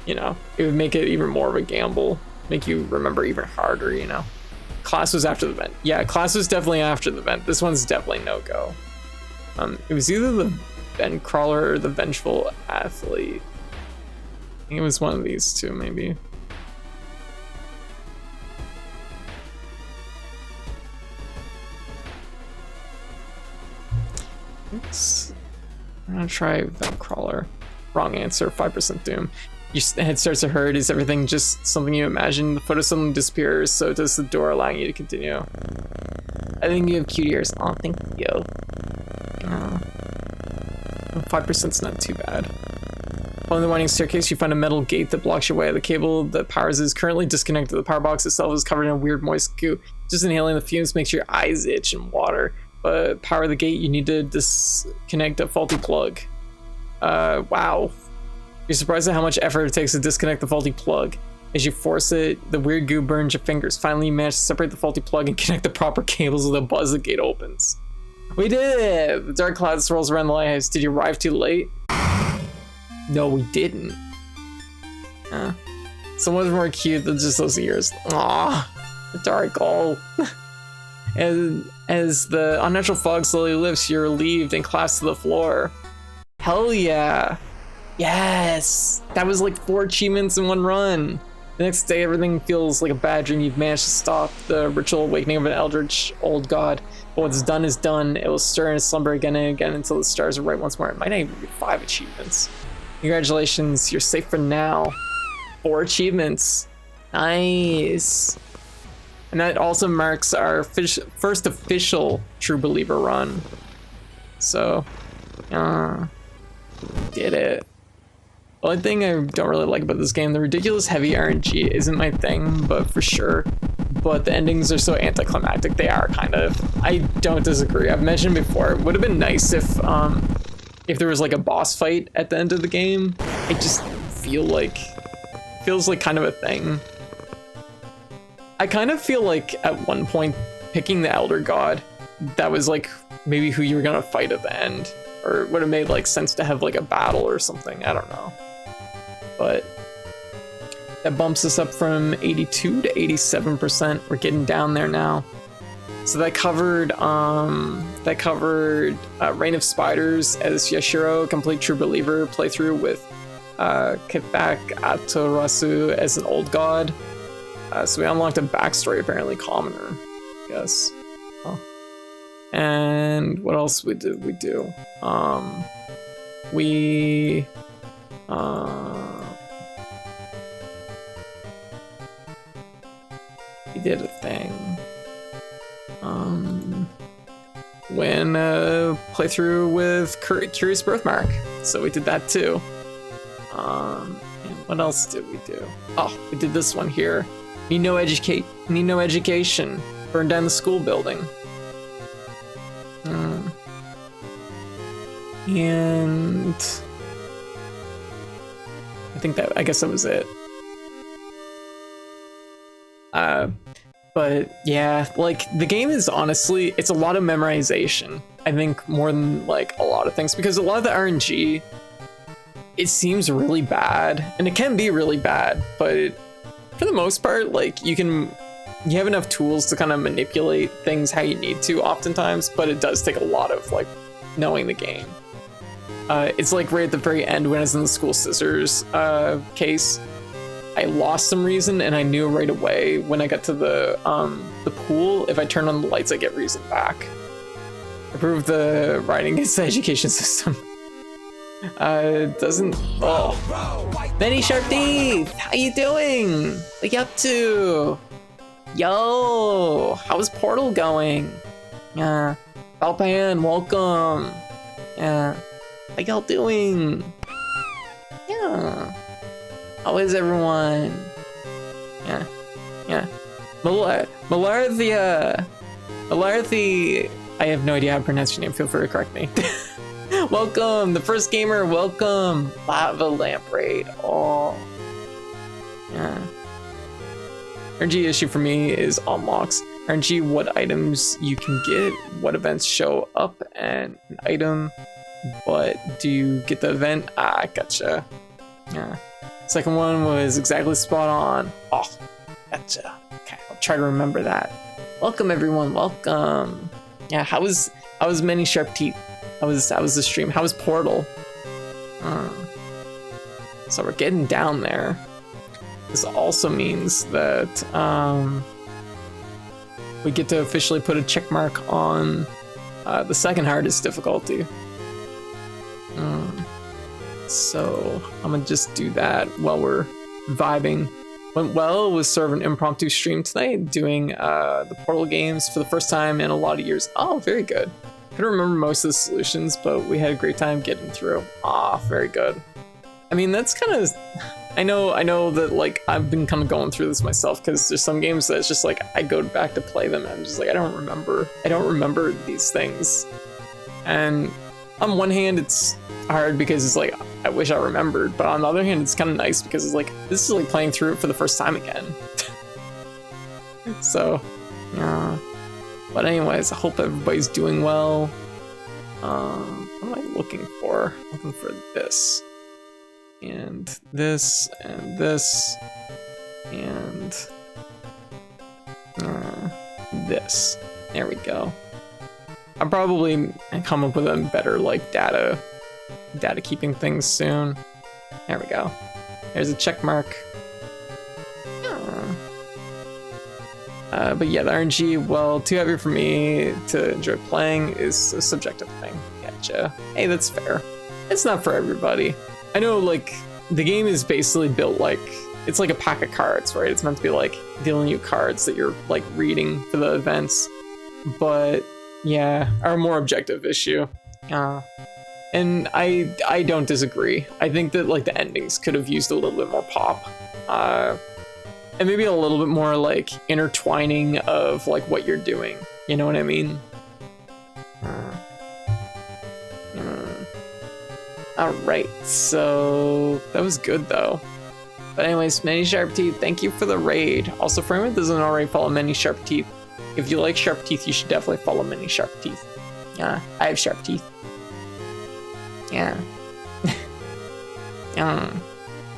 [SPEAKER 1] you know, it would make it even more of a gamble, make you remember even harder, you know. Class was after the vent. Yeah, class was definitely after the vent. This one's definitely no go. It was either the vent crawler or the vengeful athlete. I think it was one of these two, maybe. I'm gonna try vent crawler. Wrong answer. 5% doom. Your head starts to hurt. Is everything just something you imagine? The photo suddenly disappears, so does the door, allowing you to continue. I think you have cute ears. Oh, thank you. 5%'s not too bad. Following the winding staircase, you find a metal gate that blocks your way. The cable that powers it is currently disconnected. The power box itself is covered in a weird moist goo. Just inhaling the fumes makes your eyes itch and water. But power the gate, you need to disconnect a faulty plug. Wow. You're surprised at how much effort it takes to disconnect the faulty plug. As you force it, the weird goo burns your fingers. Finally, you manage to separate the faulty plug and connect the proper cables with a buzz. The gate opens. We did it! The dark cloud swirls around the lighthouse. Did you arrive too late? No, we didn't. Someone's more cute than just those ears. Aww, the dark hole. And as the unnatural fog slowly lifts, you're relieved and clasped to the floor. Hell yeah. Yes! That was like 4 achievements in one run. The next day, everything feels like a bad dream. You've managed to stop the ritual awakening of an eldritch old god. But what's done is done. It will stir in slumber again and again until the stars are right once more. It might not even be 5 achievements. Congratulations, you're safe for now. 4 achievements. Nice. And that also marks our first official True Believer run. So, did it. The only thing I don't really like about this game, the ridiculous heavy RNG isn't my thing, but for sure. But the endings are so anticlimactic, they are kind of. I don't disagree. I've mentioned before, it would have been nice if there was like a boss fight at the end of the game. I just feel like, feels like kind of a thing. I kind of feel like at one point picking the Elder God, that was like maybe who you were gonna fight at the end, or it would have made like sense to have like a battle or something. I don't know. But that bumps us up from 82 to 87%. We're getting down there now. So that covered Reign of Spiders as Yashiro, complete True Believer playthrough with Kitback Atarasu as an old god. So we unlocked a backstory, apparently commoner, I guess. Oh. And what else did we do? We did a thing. When playthrough with Curious Birthmark, so we did that too. And what else did we do? Oh, we did this one here. Need no education. Burn down the school building. And I guess that was it. But yeah, like the game is honestly, it's a lot of memorization. I think more than like a lot of things, because a lot of the RNG, it seems really bad, and it can be really bad, but for the most part, like you have enough tools to kind of manipulate things how you need to oftentimes, but it does take a lot of like knowing the game. It's like right at the very end when I was in the school scissors case, I lost some reason, and I knew right away when I got to the pool, if I turn on the lights, I get reason back. Approve the writing against the education system. Doesn't. Oh, Benny Sharp Thief, how you doing? What you up to? Yo, how's Portal going? Yeah, Balpan, welcome. Yeah, how y'all doing? Yeah. How is everyone? Yeah. Malarthia. I have no idea how to pronounce your name. Feel free to correct me. Welcome, the first gamer. Welcome, Lava Lamp Raid. Oh, yeah. Energy issue for me is unlocks. RNG, what items you can get, what events show up, and an item. But do you get the event? Ah, gotcha. Yeah. Second one was exactly spot on. Oh, gotcha. Okay, I'll try to remember that. Welcome everyone, welcome. Yeah, how was Many Sharp Teeth? How was the stream? How was Portal? So we're getting down there. This also means that we get to officially put a check mark on the second hardest difficulty. So I'm gonna just do that while we're vibing. Went well, was sort of an impromptu stream tonight, doing the Portal games for the first time in a lot of years. Oh, very good. I don't remember most of the solutions, but we had a great time getting through. Ah, very good. I mean, that's kind of, I know that like I've been kind of going through this myself, because there's some games that it's just like I go back to play them and I'm just like I don't remember these things. And on one hand it's hard because it's like I wish I remembered, but on the other hand it's kind of nice because it's like this is like playing through it for the first time again. So yeah, but anyways, I hope everybody's doing well. What am I looking for? Looking for this and this and this and this. There we go. I'll probably come up with a better like data keeping things soon. There we go. There's a check mark. But yeah, the RNG, well, too heavy for me to enjoy playing is a subjective thing. Gotcha. Hey, that's fair. It's not for everybody. I know, like, the game is basically built like, it's like a pack of cards, right? It's meant to be like dealing you cards that you're like reading for the events. But yeah, our more objective issue. And I don't disagree. I think that like the endings could have used a little bit more pop. And maybe a little bit more like intertwining of like what you're doing. You know what I mean? Alright, so that was good though. But anyways, Many Sharp Teeth, thank you for the raid. Also, for anyone that doesn't already follow Many Sharp Teeth, if you like sharp teeth, you should definitely follow Many Sharp Teeth. Yeah, I have sharp teeth. Yeah.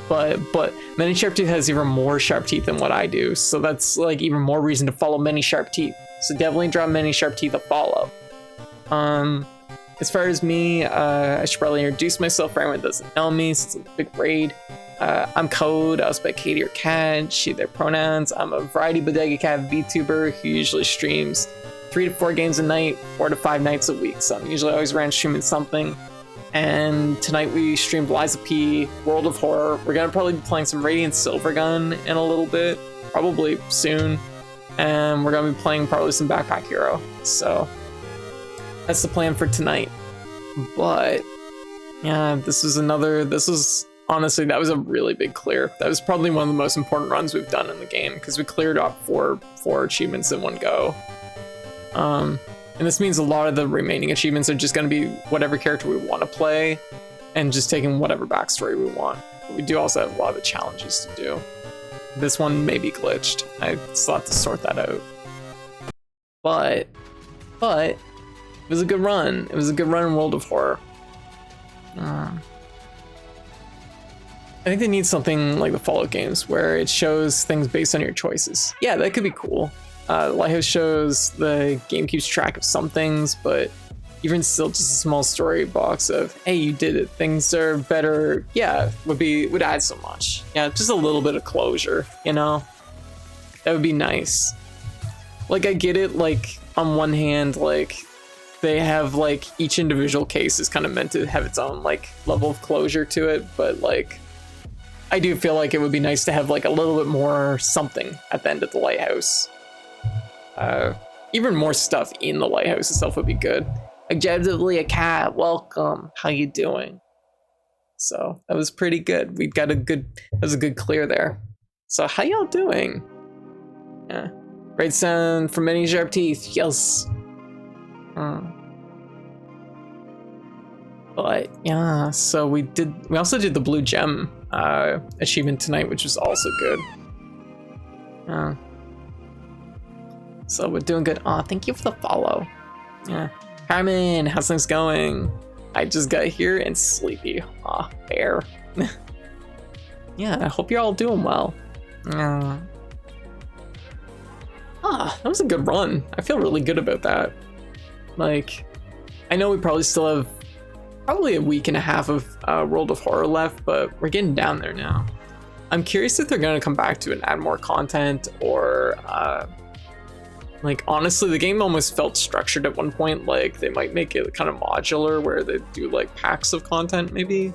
[SPEAKER 1] But Many Sharp Teeth has even more sharp teeth than what I do, so that's like even more reason to follow Many Sharp Teeth. So definitely drop Many Sharp Teeth a follow. As far as me, I should probably introduce myself for anyone that doesn't know me, since it's a big raid. I'm Code, I was by Katie or Cat, she, their pronouns. I'm a variety bodega cat VTuber who usually streams 3 to 4 games a night, 4 to 5 nights a week. So I'm usually always around streaming something. And tonight we streamed Liza P, World of Horror. We're gonna probably be playing some Radiant Silvergun in a little bit, probably soon. And we're gonna be playing probably some Backpack Hero. So that's the plan for tonight. But yeah, honestly, that was a really big clear. That was probably one of the most important runs we've done in the game, because we cleared off four achievements in one go. And this means a lot of the remaining achievements are just going to be whatever character we want to play, and just taking whatever backstory we want. But we do also have a lot of challenges to do. This one may be glitched. I still have to sort that out. But it was a good run. It was a good run in World of Horror. I think they need something like the Fallout games where it shows things based on your choices. Yeah, that could be cool. Lighthouse shows the game keeps track of some things, but even still, just a small story box of, hey, you did it, things are better. Yeah, would add so much. Yeah, just a little bit of closure, you know? That would be nice. Like, I get it, like, on one hand, like, they have, like, each individual case is kind of meant to have its own, like, level of closure to it, but, like, I do feel like it would be nice to have, like, a little bit more something at the end of the lighthouse. Even more stuff in the lighthouse itself would be good. Objectively a cat, welcome. How you doing? So that was pretty good. That was a good clear there. So how y'all doing? Yeah. Great sound from Many Sharp Teeth, yes. But yeah, so we also did the blue gem achievement tonight, which was also good. So we're doing good. Aw, thank you for the follow. Yeah. Carmen, how's things going? I just got here and sleepy. Aw, fair. Yeah, I hope you're all doing well. That was a good run. I feel really good about that. Like, I know we probably still have probably a week and a half of World of Horror left, but we're getting down there now. I'm curious if they're gonna come back to it and add more content, or like, honestly, the game almost felt structured at one point. Like, they might make it kind of modular where they do like packs of content maybe,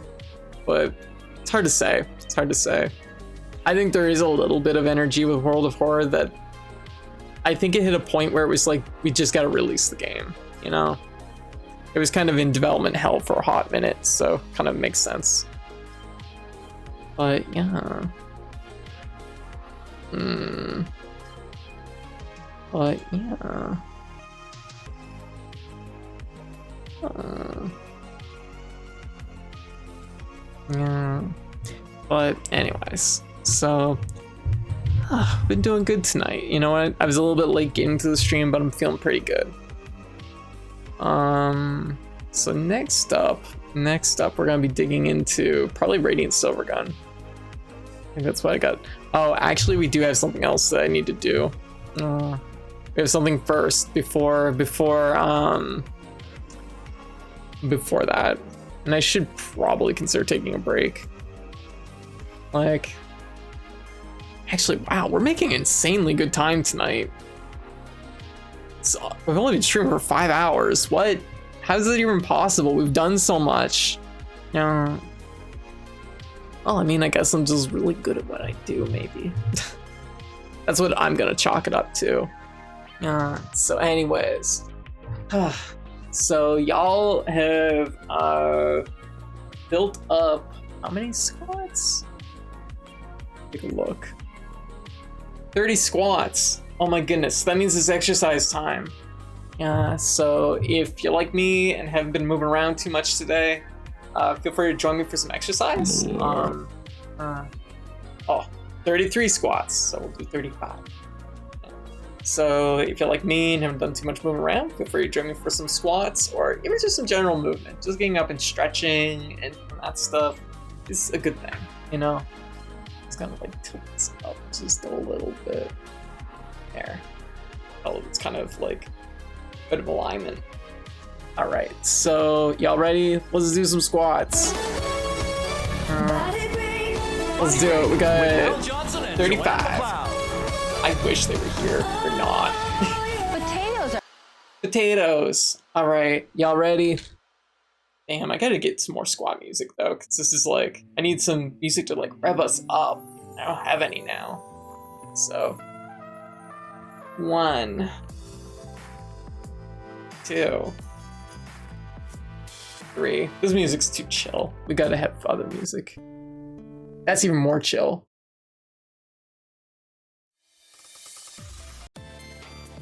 [SPEAKER 1] but it's hard to say. It's hard to say. I think there is a little bit of energy with World of Horror that I think it hit a point where it was like, we just got to release the game, you know? It was kind of in development hell for a hot minute, so kind of makes sense. But yeah. But yeah. Yeah. But anyways, so been doing good tonight. You know what? I was a little bit late getting to the stream, but I'm feeling pretty good. So next up, we're gonna be digging into probably Radiant Silvergun. I think that's what I got. Oh, actually, we do have something else that I need to do. We have something first before that, and I should probably consider taking a break. Like, actually, wow, we're making insanely good time tonight. So we've only been streaming for 5 hours. What? How is it even possible? We've done so much. Well, I mean, I guess I'm just really good at what I do, maybe. That's what I'm gonna chalk it up to. So anyways, so y'all have built up how many squats? Take a look. 30 squats. Oh my goodness, that means it's exercise time. So if you're like me and haven't been moving around too much today, feel free to join me for some exercise. 33 squats, so we'll do 35. So if you're like me and haven't done too much moving around, feel free to join me for some squats, or even just some general movement. Just getting up and stretching and that stuff is a good thing, you know? Just kind of like tilt this up just a little bit. There. Oh, it's kind of like a bit of alignment. All right, so y'all ready? Let's do some squats. Let's do it. We got 35. I wish they were here. They're not. Potatoes. All right, y'all ready? Damn, I gotta get some more squat music though, because this is like, I need some music to like rev us up. I don't have any now. So, 1, 2, 3. This music's too chill. We gotta have other music. That's even more chill.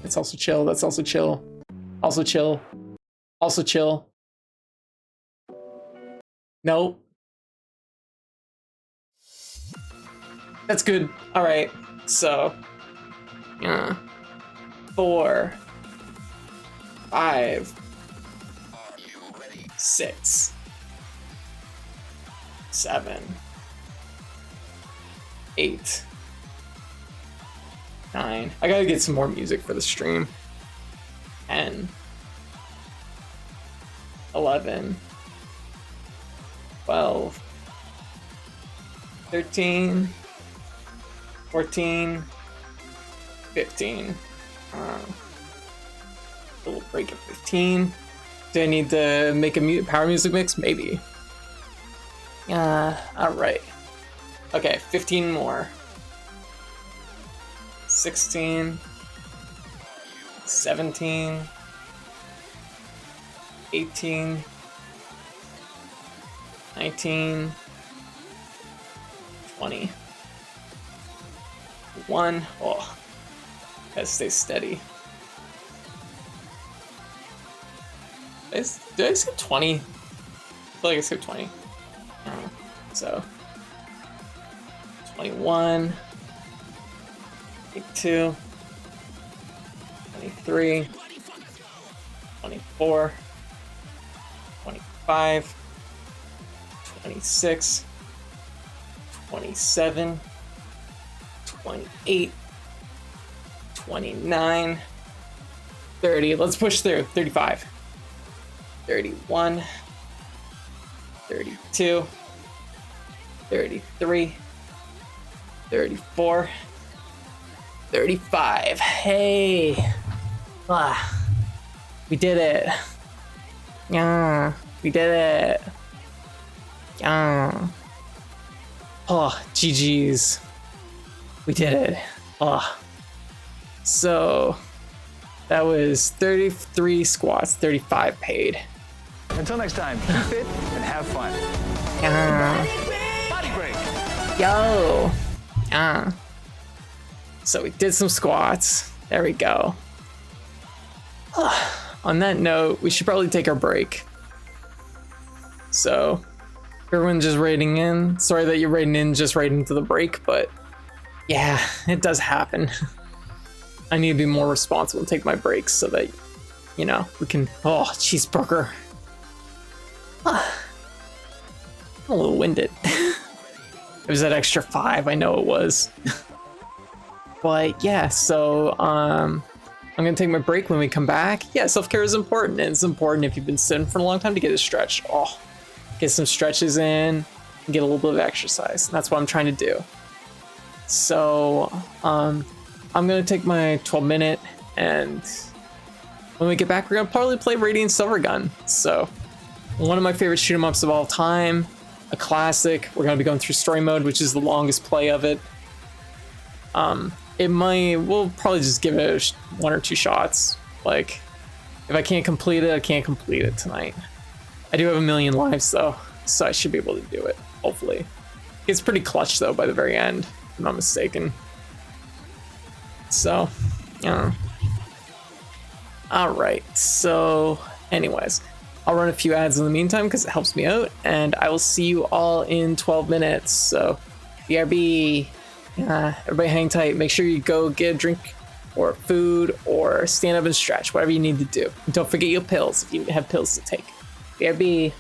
[SPEAKER 1] It's also chill. That's also chill. Also chill. Also chill. Nope. That's good. All right. So, 4, 5, 6, 7, 8, 9. I gotta get some more music for the stream. 10, 11, 12, 13, 14, 15. A little break at 15. Do I need to make a power music mix? Maybe. All right. Okay, 15 more. 16, 17, 18, 19, 20. 1. Oh, gotta stay steady. Did I skip 20? I feel like I skipped 20. So 21, 22, 23, 24, 25, 26, 27, 28, 29, 30. Let's push through. 35, 31, 32, 33, 34, 35. Hey. We did it. Yeah, we did it. Yeah. Oh, GG's. We did it. Oh. So that was 33 squats, 35 paid.
[SPEAKER 2] Until next time, keep fit and have fun. Body break.
[SPEAKER 1] Yo. So we did some squats. There we go. On that note, we should probably take our break. So, everyone just raiding in. Sorry that you're raiding in just right into the break, but yeah, it does happen. I need to be more responsible and take my breaks so that, you know, we can. Oh, cheeseburger. I'm a little winded. It was that extra 5, I know it was. But yeah, so I'm gonna take my break. When we come back, yeah, self-care is important, and it's important if you've been sitting for a long time to get a stretch. Oh, get some stretches in and get a little bit of exercise. And that's what I'm trying to do. So I'm gonna take my 12-minute, and when we get back, we're gonna probably play Radiant Silvergun. So one of my favorite shoot 'em ups of all time, a classic. We're gonna be going through story mode, which is the longest play of it. We'll probably just give it 1 or 2 shots. Like, if I can't complete it, I can't complete it tonight. I do have 1 million lives though, so I should be able to do it, hopefully. It's pretty clutch though by the very end, if I'm not mistaken. So, yeah. Alright, so anyways, I'll run a few ads in the meantime because it helps me out, and I will see you all in 12 minutes. So, BRB. Everybody hang tight. Make sure you go get a drink or food or stand up and stretch, whatever you need to do. And don't forget your pills if you have pills to take. BRB.